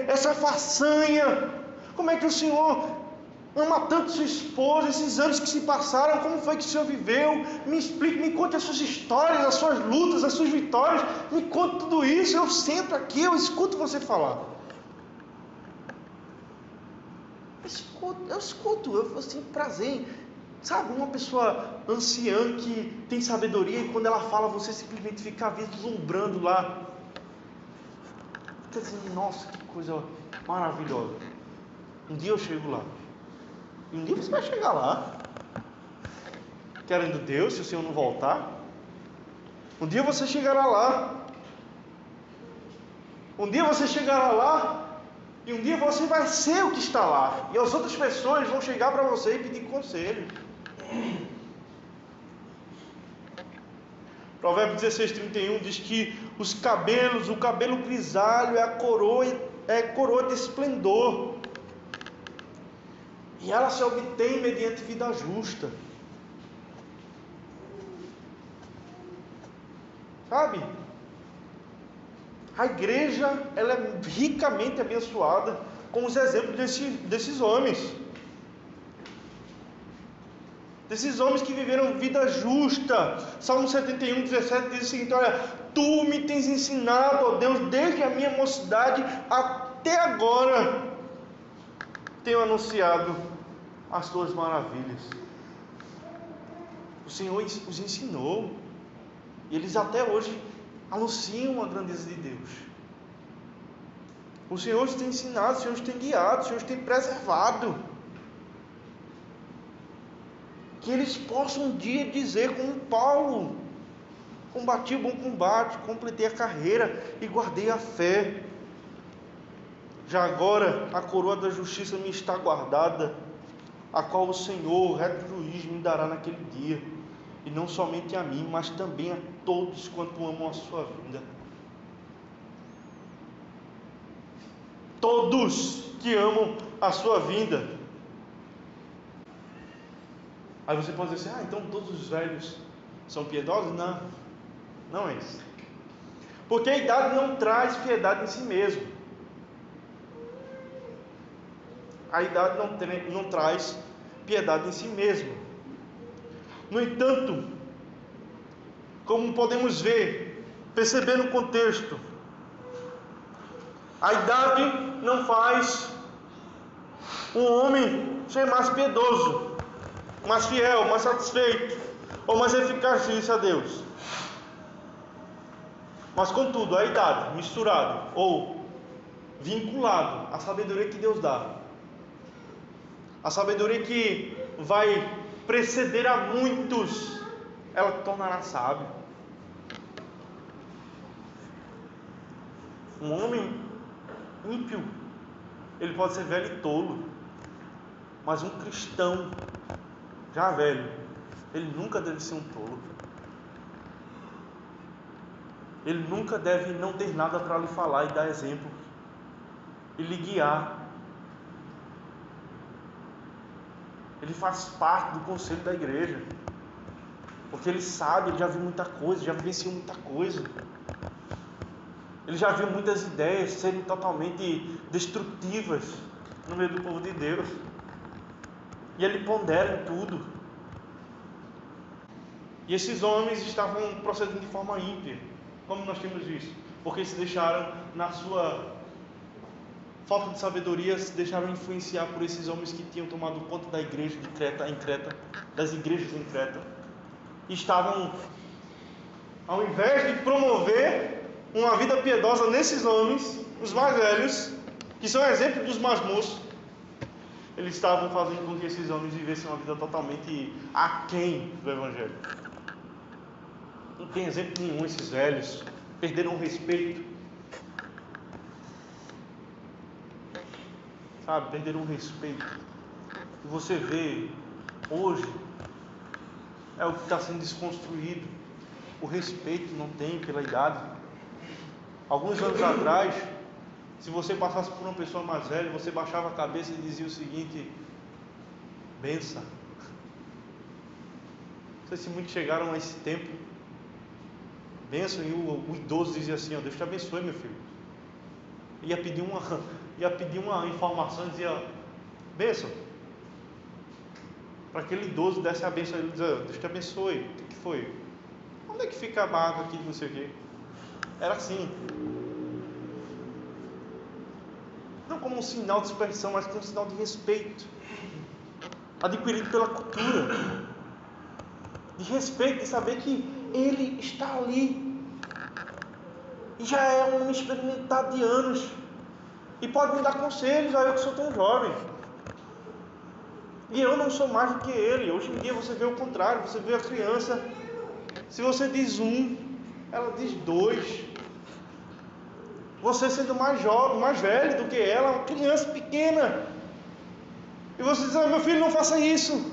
essa façanha. Como é que o Senhor ama tanto sua esposa, esses anos que se passaram, como foi que o Senhor viveu? Me explique, me conte as suas histórias, as suas lutas, as suas vitórias. Me conte tudo isso, eu sento aqui, eu escuto você falar. Eu escuto, eu sinto prazer. Sabe, uma pessoa anciã que tem sabedoria e quando ela fala, você simplesmente fica vislumbrando lá. Fica dizendo, nossa, que coisa maravilhosa. Um dia eu chego lá. E um dia você vai chegar lá. Querendo Deus, se o Senhor não voltar. Um dia você chegará lá. Um dia você chegará lá. E um dia você vai ser o que está lá. E as outras pessoas vão chegar para você e pedir conselho. Provérbios 16:31 diz que os cabelos, o cabelo grisalho é a coroa de esplendor. E ela se obtém mediante vida justa. Sabe? A igreja, ela é ricamente abençoada com os exemplos desses homens. Desses homens que viveram vida justa. Salmo 71:17 diz o seguinte, olha, tu me tens ensinado, ó Deus, desde a minha mocidade até agora, tenho anunciado as tuas maravilhas. O Senhor os ensinou, e eles até hoje anunciam a grandeza de Deus. O Senhor os tem ensinado, o Senhor os tem guiado, o Senhor os tem preservado. Que eles possam um dia dizer como Paulo, combati o bom combate, completei a carreira e guardei a fé. Já agora a coroa da justiça me está guardada, a qual o Senhor, o reto juiz, me dará naquele dia, e não somente a mim, mas também a todos quanto amam a sua vida. Todos que amam a sua vida. Aí você pode dizer assim, então todos os velhos são piedosos? Não, não é isso. Porque a idade não traz piedade em si mesmo. A idade não traz piedade em si mesmo. No entanto, como podemos ver, perceber no contexto, a idade não faz um homem ser mais piedoso, mais fiel, mais satisfeito ou mais eficaz a Deus. Mas contudo, a idade misturada ou vinculado à sabedoria que Deus dá, a sabedoria que vai preceder a muitos, ela te tornará sábio. Um homem ímpio, ele pode ser velho e tolo, mas um cristão já velho, ele nunca deve ser um tolo. Ele nunca deve não ter nada para lhe falar e dar exemplo e lhe guiar. Ele faz parte do conselho da igreja, porque ele sabe, ele já viu muita coisa, já vivenciou muita coisa. Ele já viu muitas ideias serem totalmente destrutivas no meio do povo de Deus. E ele pondera em tudo. E esses homens estavam procedendo de forma ímpia, como nós temos visto, porque se deixaram, na sua falta de sabedoria, se deixaram influenciar por esses homens que tinham tomado conta da igreja de Creta, em Creta, das igrejas em Creta, e estavam, ao invés de promover uma vida piedosa nesses homens, os mais velhos, que são exemplo dos mais moços, eles estavam fazendo com que esses homens vivessem uma vida totalmente aquém do Evangelho. Não tem exemplo nenhum esses velhos, perderam o respeito. Sabe, perderam o respeito. E você vê, hoje, é o que está sendo desconstruído. O respeito não tem pela idade. Alguns anos atrás, se você passasse por uma pessoa mais velha, você baixava a cabeça e dizia o seguinte: benção. Não sei se muitos chegaram a esse tempo. Benção, e o idoso dizia assim: ó, Deus te abençoe, meu filho. Ia pedir uma informação e dizia: benção. Para aquele idoso desse a benção, ele dizia: Deus te abençoe. O que foi? Onde é que fica a mágoa aqui de não sei o quê? Era assim. Não como um sinal de superstição, mas como um sinal de respeito, adquirido pela cultura, de respeito, de saber que ele está ali e já é um homem experimentado de anos e pode me dar conselhos a eu que sou tão jovem, e eu não sou mais do que ele. Hoje em dia você vê o contrário, você vê a criança, se você diz um, ela diz dois. Você sendo mais jovem, mais velho do que ela, uma criança pequena, e você diz: meu filho, não faça isso,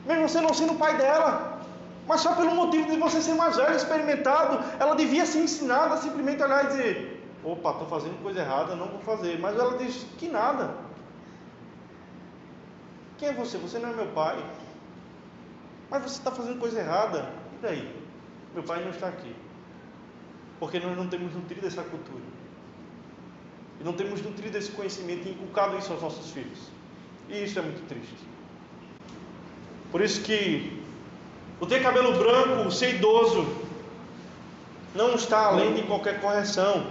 mesmo você não sendo o pai dela, mas só pelo motivo de você ser mais velho, experimentado, ela devia ser ensinada a simplesmente olhar e dizer: opa, estou fazendo coisa errada, não vou fazer. Mas ela diz: que nada. Quem é você? Você não é meu pai. Mas você está fazendo coisa errada. E daí? Meu pai não está aqui. Porque nós não temos nutrido essa cultura. E não temos nutrido esse conhecimento e inculcado isso aos nossos filhos. E isso é muito triste. Por isso que o ter cabelo branco, o ser idoso, não está além de qualquer correção.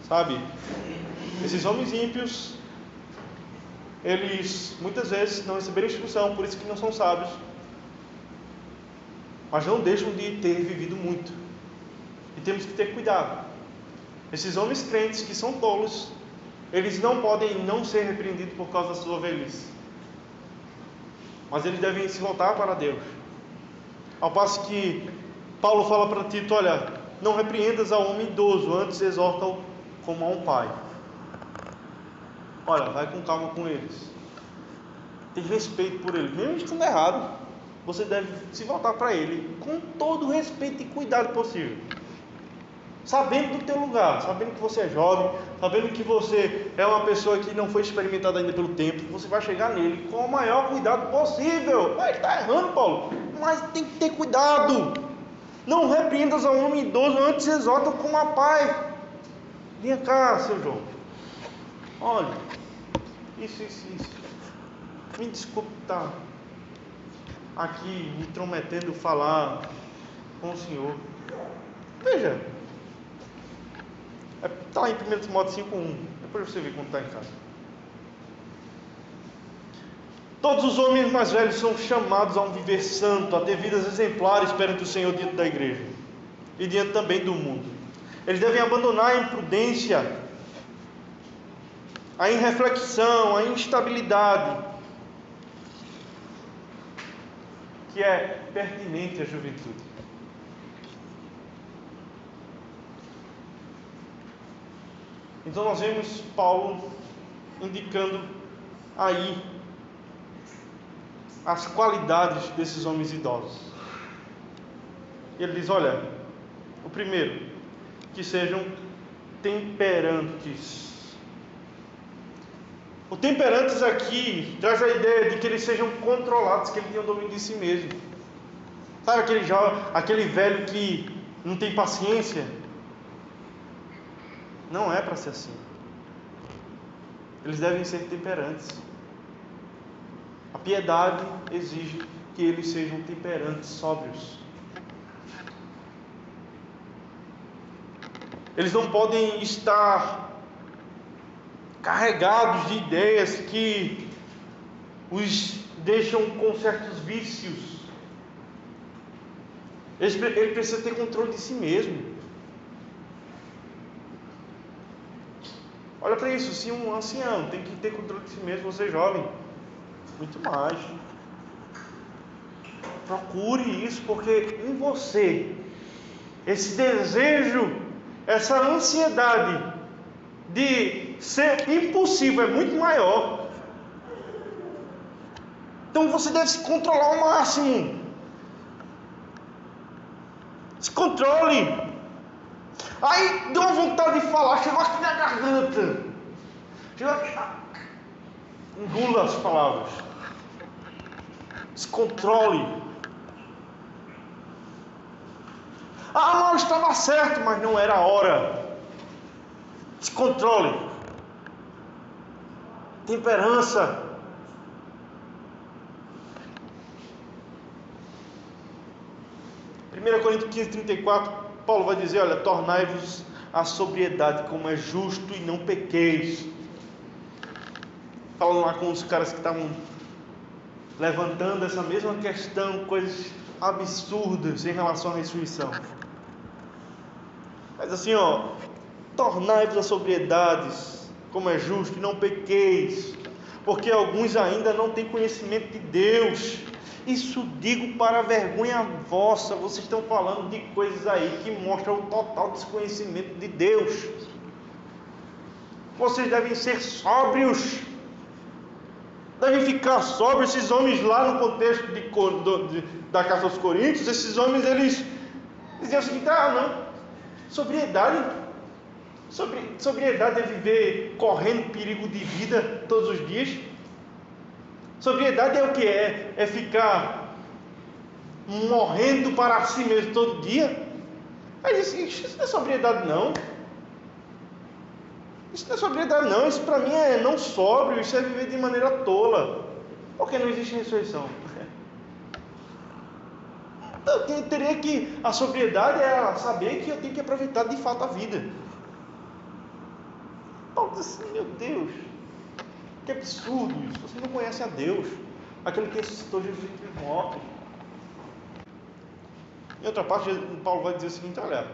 Sabe? Esses homens ímpios, eles muitas vezes não receberam instrução, por isso que não são sábios, mas não deixam de ter vivido muito. E temos que ter cuidado. Esses homens crentes que são tolos, eles não podem não ser repreendidos por causa da sua velhice, mas eles devem se voltar para Deus. Ao passo que Paulo fala para Tito: olha, não repreendas ao homem idoso, antes exorta-o como a um pai. Olha, vai com calma com eles, tem respeito por eles, mesmo estando errado, você deve se voltar para ele com todo o respeito e cuidado possível, sabendo do teu lugar, sabendo que você é jovem, sabendo que você é uma pessoa que não foi experimentada ainda pelo tempo. Você vai chegar nele com o maior cuidado possível. Mas está errando, Paulo, mas tem que ter cuidado. Não repreendas ao homem idoso, antes exorta como a pai. Venha cá, seu João. Olha, isso. Me desculpe estar aqui me intrometendo falar com o senhor. Veja, está lá em 1 Timóteo 5:1. Depois você vê quando está em casa. Todos os homens mais velhos são chamados a um viver santo, a ter vidas exemplares perante o Senhor diante da igreja e diante também do mundo. Eles devem abandonar a imprudência, a irreflexão, a instabilidade, que é pertinente à juventude. Então nós vemos Paulo indicando aí as qualidades desses homens idosos. Ele diz, olha, o primeiro, que sejam temperantes. O temperantes aqui traz a ideia de que eles sejam controlados, que eles tenham domínio de si mesmo. Sabe aquele velho que não tem paciência? Não é para ser assim. Eles devem ser temperantes. A piedade exige que eles sejam temperantes, sóbrios. Eles não podem estar carregados de ideias que os deixam com certos vícios. Ele precisa ter controle de si mesmo. Olha para isso, se um ancião tem que ter controle de si mesmo, você jovem, muito mais. Procure isso, porque em você, esse desejo, essa ansiedade de ser impulsivo é muito maior. Então você deve se controlar ao máximo. Se controle. Aí deu uma vontade de falar, chegou aqui na garganta. Chegou aqui. Engula as palavras. Se controle. Não estava certo, mas não era a hora. Se controle. Temperança. Primeira Coríntios 15:34, Paulo vai dizer, olha, tornai-vos a sobriedade como é justo e não pequeis. Falando lá com os caras que estavam levantando essa mesma questão, coisas absurdas em relação à ressurreição. Mas assim, tornai-vos a sobriedade como é justo e não pequeis, porque alguns ainda não têm conhecimento de Deus. Isso digo para a vergonha vossa. Vocês estão falando de coisas aí que mostram o total desconhecimento de Deus. Vocês devem ser sóbrios, devem ficar sóbrios. Esses homens lá no contexto da carta aos Coríntios, esses homens eles diziam o seguinte: não, sobriedade é viver correndo perigo de vida todos os dias. Sobriedade é o que é? É ficar morrendo para si mesmo todo dia? Aí disse: isso não é sobriedade não. Isso não é sobriedade não. Isso para mim é não sóbrio. Isso é viver de maneira tola. Porque não existe ressurreição. Eu teria que... A sobriedade é saber que eu tenho que aproveitar de fato a vida. Paulo diz assim: meu Deus, que absurdo isso. Você não conhece a Deus, aquele que ressuscitou Jesus entre os mortos. Em outra parte, Paulo vai dizer o seguinte: olha,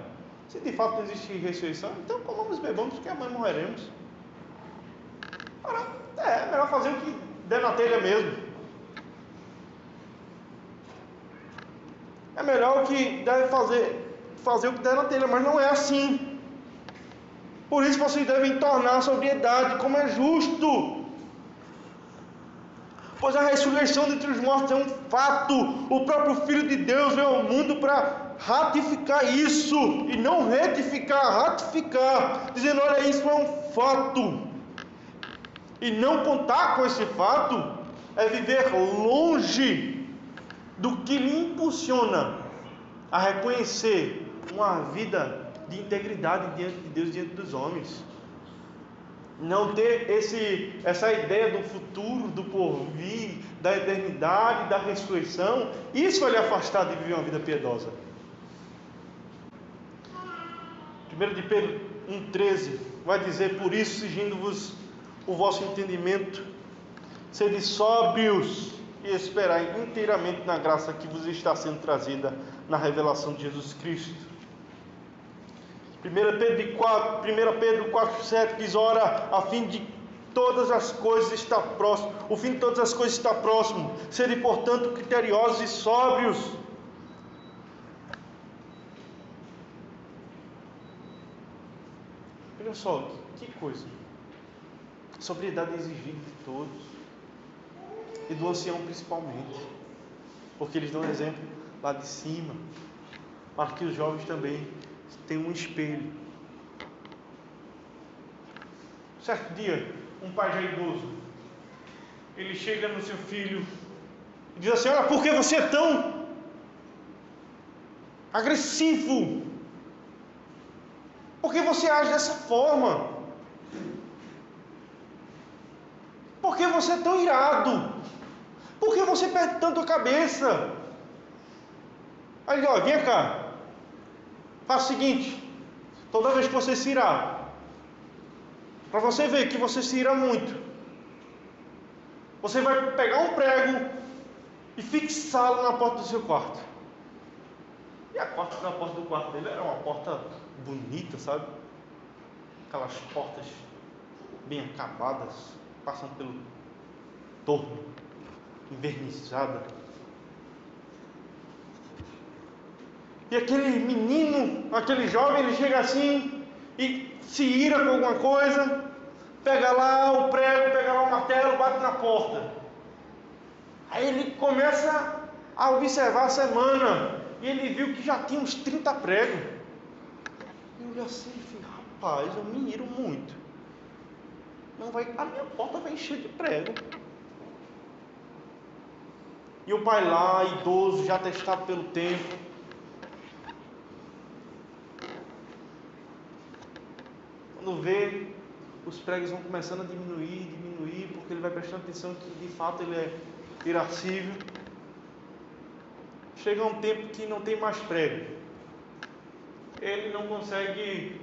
se de fato não existe ressurreição, então comamos e bebamos, porque amanhã morreremos. Ora, é melhor fazer o que der na telha mesmo. É melhor o que deve fazer o que der na telha, mas não é assim. Por isso vocês devem tornar a sobriedade como é justo. Pois a ressurreição dentre os mortos é um fato. O próprio Filho de Deus veio ao mundo para ratificar isso, e não retificar, ratificar, dizendo: olha, isso é um fato. E não contar com esse fato é viver longe do que lhe impulsiona a reconhecer uma vida de integridade diante de Deus, diante dos homens. Não ter essa ideia do futuro, do porvir, da eternidade, da ressurreição. Isso vai lhe afastar de viver uma vida piedosa. 1 de Pedro 1,13 vai dizer: por isso, exigindo-vos o vosso entendimento, sede sóbrios e esperai inteiramente na graça que vos está sendo trazida na revelação de Jesus Cristo. 1 Pedro 4,7 diz: ora, a fim de todas as coisas está próximo, o fim de todas as coisas está próximo, sede portanto criteriosos e sóbrios. Olha só, que coisa. Sobriedade exigida de todos, e do ancião principalmente, porque eles dão exemplo lá de cima, para que os jovens também tenham um espelho. Certo dia, um pai já idoso, ele chega no seu filho e diz assim: olha, por que você é tão agressivo? Por que você age dessa forma? Por que você é tão irado? Por que você perde tanto a cabeça? Aí ele diz: ó, vem cá, faça o seguinte, toda vez que você se irar, para você ver que você se ira muito, você vai pegar um prego e fixá-lo na porta do seu quarto. E a porta do quarto dele era uma porta bonita, sabe? Aquelas portas bem acabadas, passam pelo torno, envernizada. E aquele menino, aquele jovem, ele chega assim e se ira com alguma coisa, pega lá o prego, pega lá o martelo, bate na porta. Aí ele começa a observar a semana, e ele viu que já tinha uns 30 pregos. E olhou assim e falou: rapaz, eu me iro muito. A minha porta vai encher de prego. E o pai lá, idoso, já testado pelo tempo, quando vê, os pregos vão começando a diminuir, porque ele vai prestando atenção que de fato ele é irascível. Chega um tempo que não tem mais prego. Ele não consegue,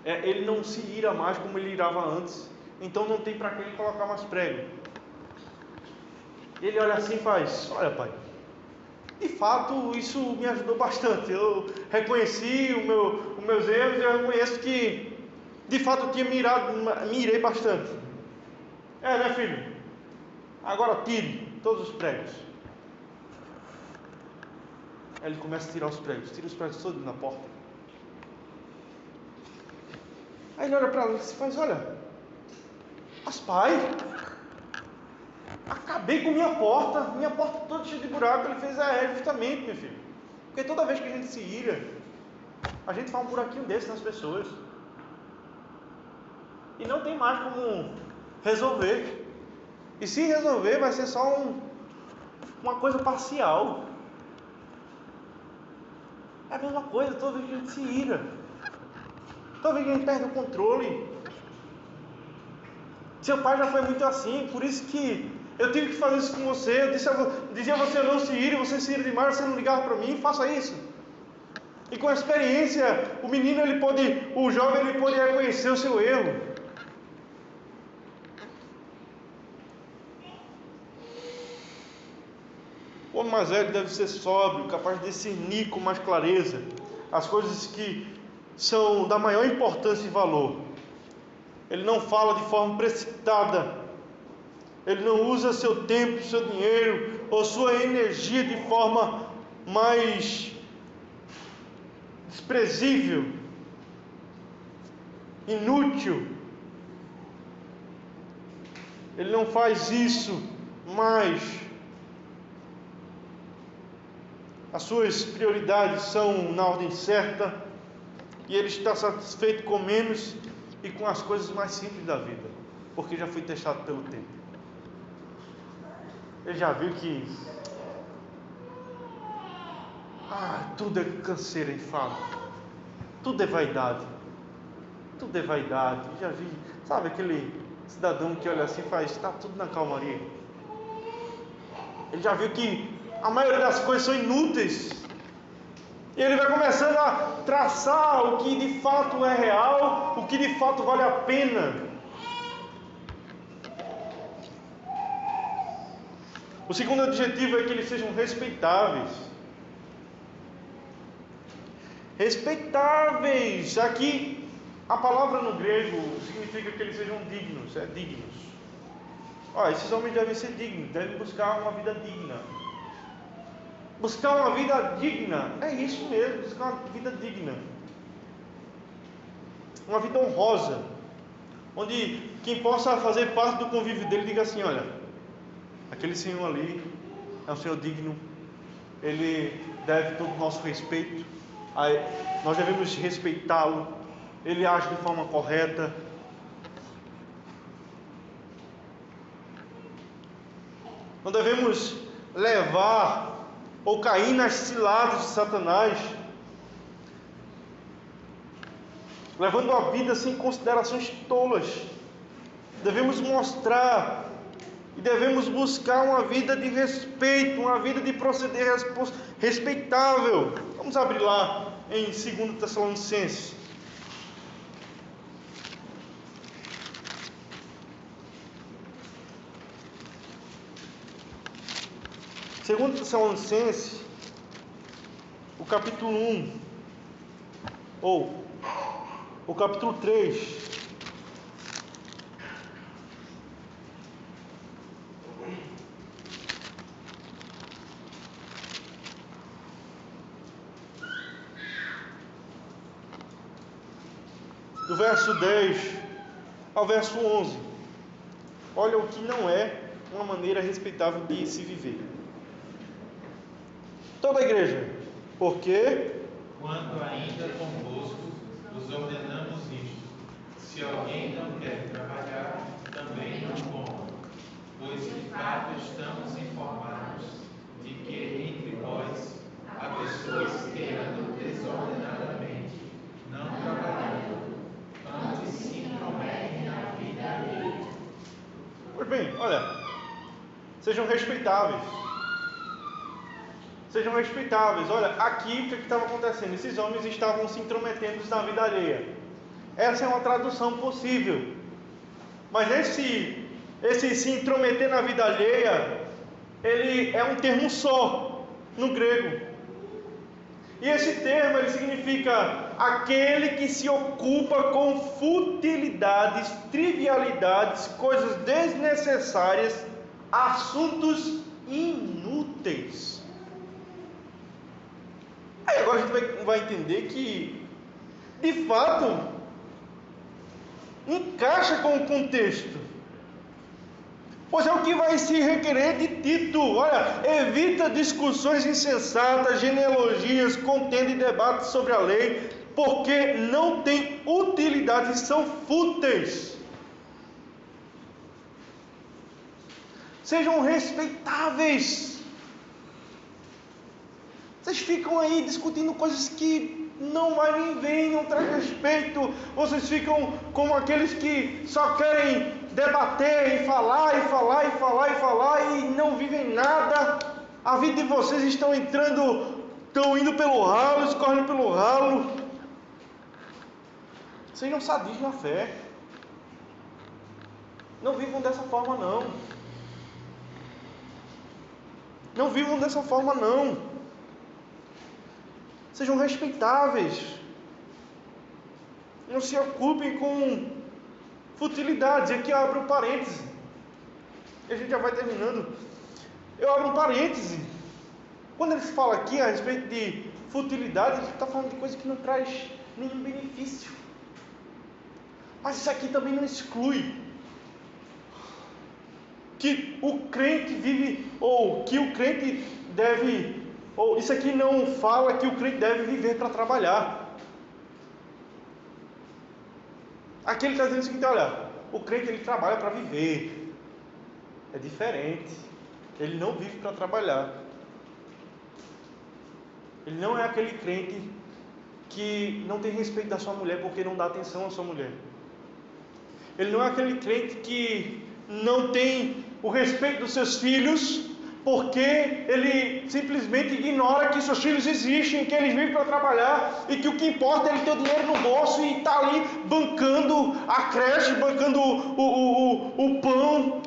ele não se ira mais como ele irava antes. Então não tem para que ele colocar mais prego. Ele olha assim e faz: olha, pai, de fato isso me ajudou bastante. Eu reconheci os meus erros, e eu reconheço que de fato eu tinha me irei bastante. Né, filho? Agora tire todos os pregos. Aí ele começa a tirar os pregos todos na porta. Aí ele olha para ela e faz: olha, mas pai, acabei com minha porta toda cheia de buraco. Ele fez: justamente, meu filho, porque toda vez que a gente se ira, a gente faz um buraquinho desse nas pessoas, e não tem mais como resolver. E se resolver, vai ser só uma coisa parcial. É a mesma coisa toda vez que a gente se ira, toda vez que a gente perde o controle. Seu pai já foi muito assim, por isso que eu tive que fazer isso com você. Eu dizia a você: não se ire, você se ira demais, você não ligava para mim, faça isso. E com a experiência, o jovem ele pode reconhecer o seu erro. O homem mais velho deve ser sóbrio, capaz de discernir com mais clareza as coisas que são da maior importância e valor. Ele não fala de forma precipitada. Ele não usa seu tempo, seu dinheiro ou sua energia de forma mais desprezível, inútil. Ele não faz isso, mas as suas prioridades são na ordem certa, e ele está satisfeito com menos e com as coisas mais simples da vida, porque já foi testado pelo tempo. Ele já viu que tudo é canseira e fala. Tudo é vaidade. Tudo é vaidade. Já vi, sabe aquele cidadão que olha assim e faz, está tudo na calmaria. Ele já viu que a maioria das coisas são inúteis. E ele vai começando a traçar o que de fato é real, o que de fato vale a pena. O segundo objetivo é que eles sejam respeitáveis. Respeitáveis. Aqui, a palavra no grego significa que eles sejam dignos. Dignos. Esses homens devem ser dignos, devem buscar uma vida digna. Buscar uma vida digna, é isso mesmo, buscar uma vida digna. Uma vida honrosa, onde quem possa fazer parte do convívio dele diga assim: olha, aquele senhor ali é um senhor digno, ele deve todo o nosso respeito, nós devemos respeitá-lo, ele age de forma correta. Não devemos levar ou cair nas ciladas de Satanás, levando a vida sem considerações tolas. Devemos mostrar e devemos buscar uma vida de respeito, uma vida de proceder respeitável. Vamos abrir lá em 2 Tessalonicenses. 2 Tessalonicenses, o capítulo 1, ou o capítulo 3. Do verso 10 ao verso 11. Olha o que não é uma maneira respeitável de se viver. Toda a igreja, porque quando ainda convosco vos ordenamos isto: se alguém não quer trabalhar, também não coma, pois de fato estamos informados de que entre vós há pessoas que andam desordenadamente, não trabalhando, antes se intrometem na vida alheia. Pois bem, olha, sejam respeitáveis. Sejam respeitáveis. Olha, aqui o que estava acontecendo? Esses homens estavam se intrometendo na vida alheia. Essa é uma tradução possível. Mas esse se intrometer na vida alheia, ele é um termo só no grego. E esse termo ele significa aquele que se ocupa com futilidades, trivialidades, coisas desnecessárias, assuntos inúteis. Aí agora a gente vai entender que, de fato, encaixa com o contexto. Pois é o que vai se requerer de Tito. Olha, evita discussões insensatas, genealogias, contenda e debates sobre a lei, porque não tem utilidade e são fúteis. Sejam respeitáveis. Vocês ficam aí discutindo coisas que não vai nem vem, não traz respeito. Vocês ficam como aqueles que só querem debater e falar e não vivem nada. A vida de vocês estão indo pelo ralo, escorrendo pelo ralo. Sejam sadios na fé. Não vivam dessa forma não. Não vivam dessa forma não. Sejam respeitáveis. Não se ocupem com futilidades. Aqui eu abro um parêntese. E a gente já vai terminando. Eu abro um parêntese. Quando ele fala aqui a respeito de futilidade, ele está falando de coisa que não traz nenhum benefício. Mas isso aqui também não exclui que o crente vive, ou que o crente deve, ou isso aqui não fala que o crente deve viver para trabalhar. Aqui ele está dizendo o seguinte: olha, o crente ele trabalha para viver. É diferente. Ele não vive para trabalhar. Ele não é aquele crente que não tem respeito da sua mulher porque não dá atenção à sua mulher. Ele não é aquele crente que não tem o respeito dos seus filhos porque ele simplesmente ignora que seus filhos existem, que eles vivem para trabalhar e que o que importa é ele ter o dinheiro no bolso e estar ali bancando a creche, bancando o pão.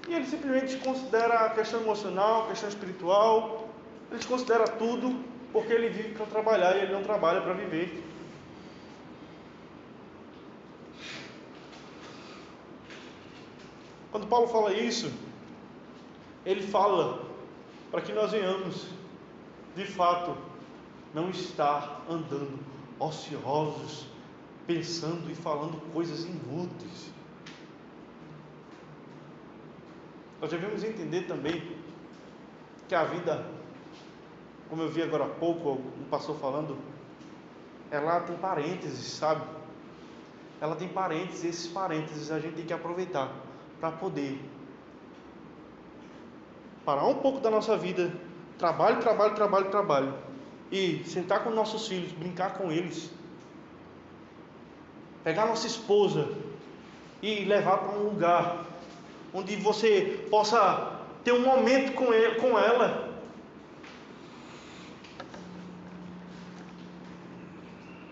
E ele simplesmente desconsidera a questão emocional, a questão espiritual, ele desconsidera tudo porque ele vive para trabalhar e ele não trabalha para viver. Quando Paulo fala isso, ele fala para que nós venhamos, de fato, não estar andando ociosos, pensando e falando coisas inúteis. Nós devemos entender também que a vida, como eu vi agora há pouco, um pastor falando, ela tem parênteses, sabe? Ela tem parênteses, e esses parênteses a gente tem que aproveitar para poder parar um pouco da nossa vida, trabalho, e sentar com nossos filhos, brincar com eles, pegar nossa esposa e levar para um lugar onde você possa ter um momento com ela.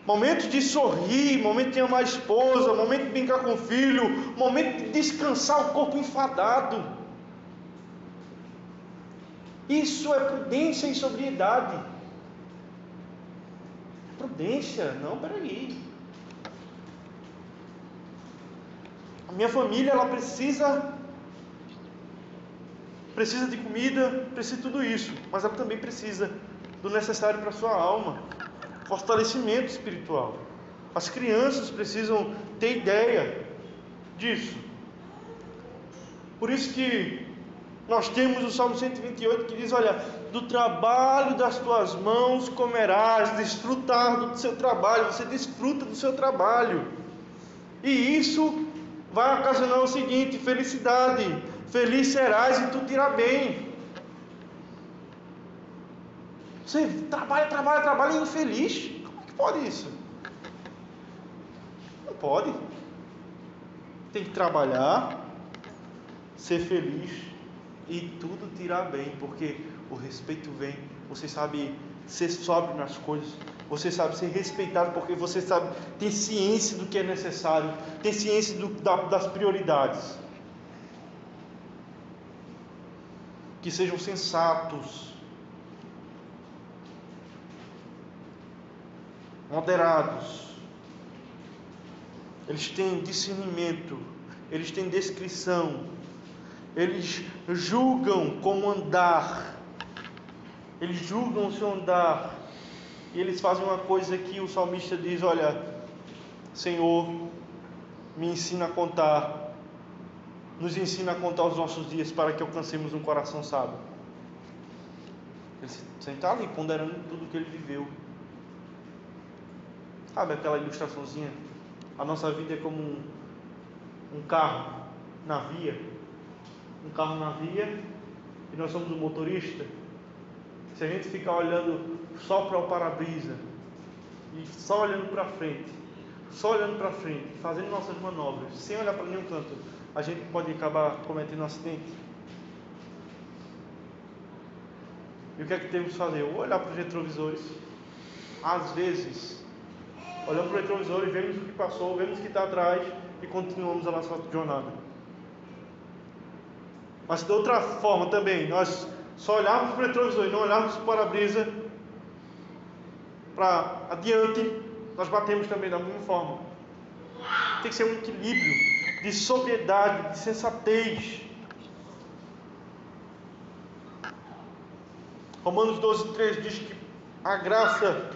Momento de sorrir, momento de amar a esposa, momento de brincar com o filho, momento de descansar o corpo enfadado. Isso é prudência e sobriedade. Prudência? Não, peraí. A minha família, ela precisa de comida, precisa de tudo isso, mas ela também precisa do necessário para a sua alma, fortalecimento espiritual. As crianças precisam ter ideia disso. Por isso que nós temos o Salmo 128 que diz, olha, do trabalho das tuas mãos comerás, desfrutar do seu trabalho, você desfruta do seu trabalho. E isso vai ocasionar o seguinte, felicidade, feliz serás e tu te irá bem. Você trabalha e é infeliz? Como é que pode isso? Não pode. Tem que trabalhar, ser feliz e tudo te irá bem, porque o respeito vem, você sabe ser sóbrio nas coisas, você sabe ser respeitado, porque você sabe ter ciência do que é necessário, ter ciência das prioridades. Que sejam sensatos, moderados, eles têm discernimento, eles têm descrição, eles julgam como andar, eles julgam o seu andar, e eles fazem uma coisa que o salmista diz, olha, Senhor, me ensina a contar, nos ensina a contar os nossos dias, para que alcancemos um coração sábio. Ele sentar ali, ponderando tudo que ele viveu. Sabe aquela ilustraçãozinha? A nossa vida é como um carro na via. Um carro na via e nós somos o motorista. Se a gente ficar olhando só para o para-brisa e só olhando para frente, fazendo nossas manobras, sem olhar para nenhum canto, a gente pode acabar cometendo um acidente. E o que é que temos que fazer? Ou olhar para os retrovisores. Às vezes olhamos para o retrovisor e vemos o que passou, vemos o que está atrás e continuamos a nossa jornada. Mas de outra forma também, nós só olharmos para o retrovisor e não olharmos para o para-brisa para adiante, nós batemos também da mesma forma. Tem que ser um equilíbrio de sobriedade, de sensatez. Romanos 12:3 diz que a graça,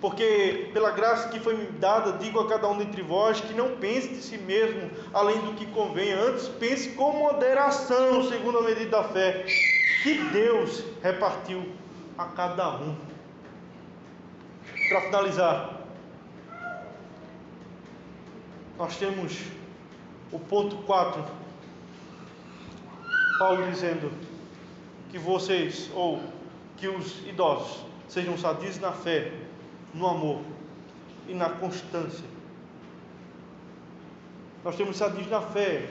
porque pela graça que foi me dada, digo a cada um dentre vós, que não pense de si mesmo além do que convém, antes pense com moderação, segundo a medida da fé, que Deus repartiu a cada um. Para finalizar, nós temos o ponto 4, Paulo dizendo que vocês, ou que os idosos, sejam sadios na fé, no amor e na constância. Nós temos sadios na fé,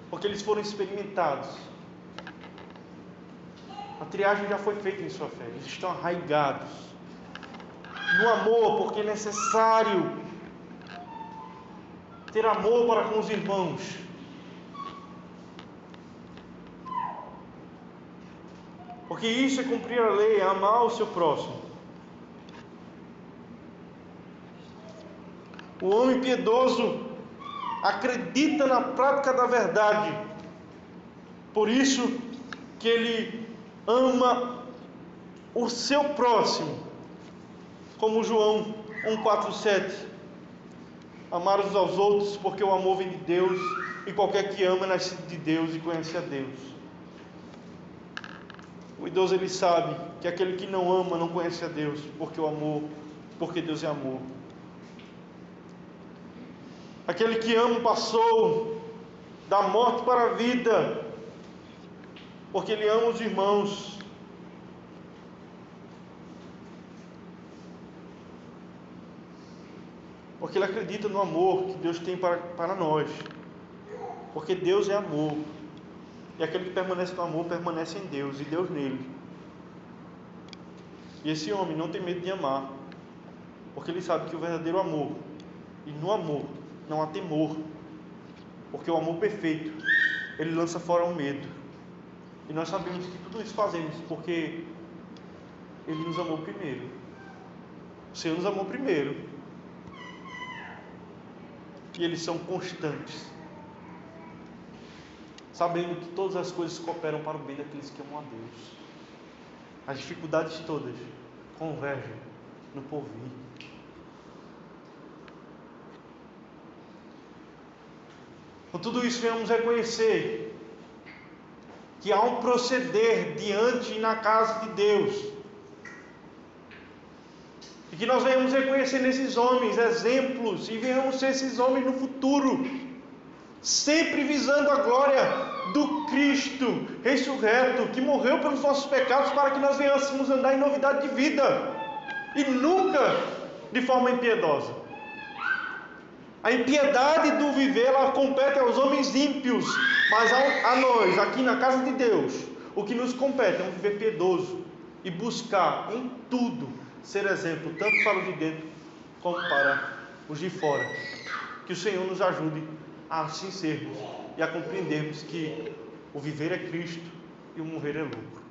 porque eles foram experimentados. A triagem já foi feita em sua fé, eles estão arraigados. No amor, porque é necessário ter amor para com os irmãos. Porque isso é cumprir a lei, é amar o seu próximo. O homem piedoso acredita na prática da verdade. Por isso que ele ama o seu próximo. Como João 1,4,7. Amar uns aos outros, porque o amor vem de Deus, e qualquer que ama é nascido de Deus e conhece a Deus. O idoso, ele sabe que aquele que não ama não conhece a Deus, porque Deus é amor. Aquele que ama passou da morte para a vida, porque ele ama os irmãos. Porque ele acredita no amor que Deus tem para nós. Porque Deus é amor. E aquele que permanece no amor, permanece em Deus, e Deus nele. E esse homem não tem medo de amar, porque ele sabe que o verdadeiro amor, e no amor não há temor, porque o amor perfeito, ele lança fora o medo. E nós sabemos que tudo isso fazemos porque ele nos amou primeiro. O Senhor nos amou primeiro. E eles são constantes, sabendo que todas as coisas cooperam para o bem daqueles que amam a Deus. As dificuldades todas convergem no porvir. Com tudo isso, venhamos reconhecer que há um proceder diante e na casa de Deus. E que nós venhamos reconhecer nesses homens exemplos, e venhamos ser esses homens no futuro, sempre visando a glória do Cristo ressurreto, que morreu pelos nossos pecados, para que nós venhamos andar em novidade de vida, e nunca de forma impiedosa. A impiedade do viver, ela compete aos homens ímpios, mas a nós, aqui na casa de Deus, o que nos compete é um viver piedoso, e buscar em tudo ser exemplo, tanto para os de dentro, como para os de fora. Que o Senhor nos ajude a assim sermos, e a compreendermos que o viver é Cristo, e o morrer é lucro.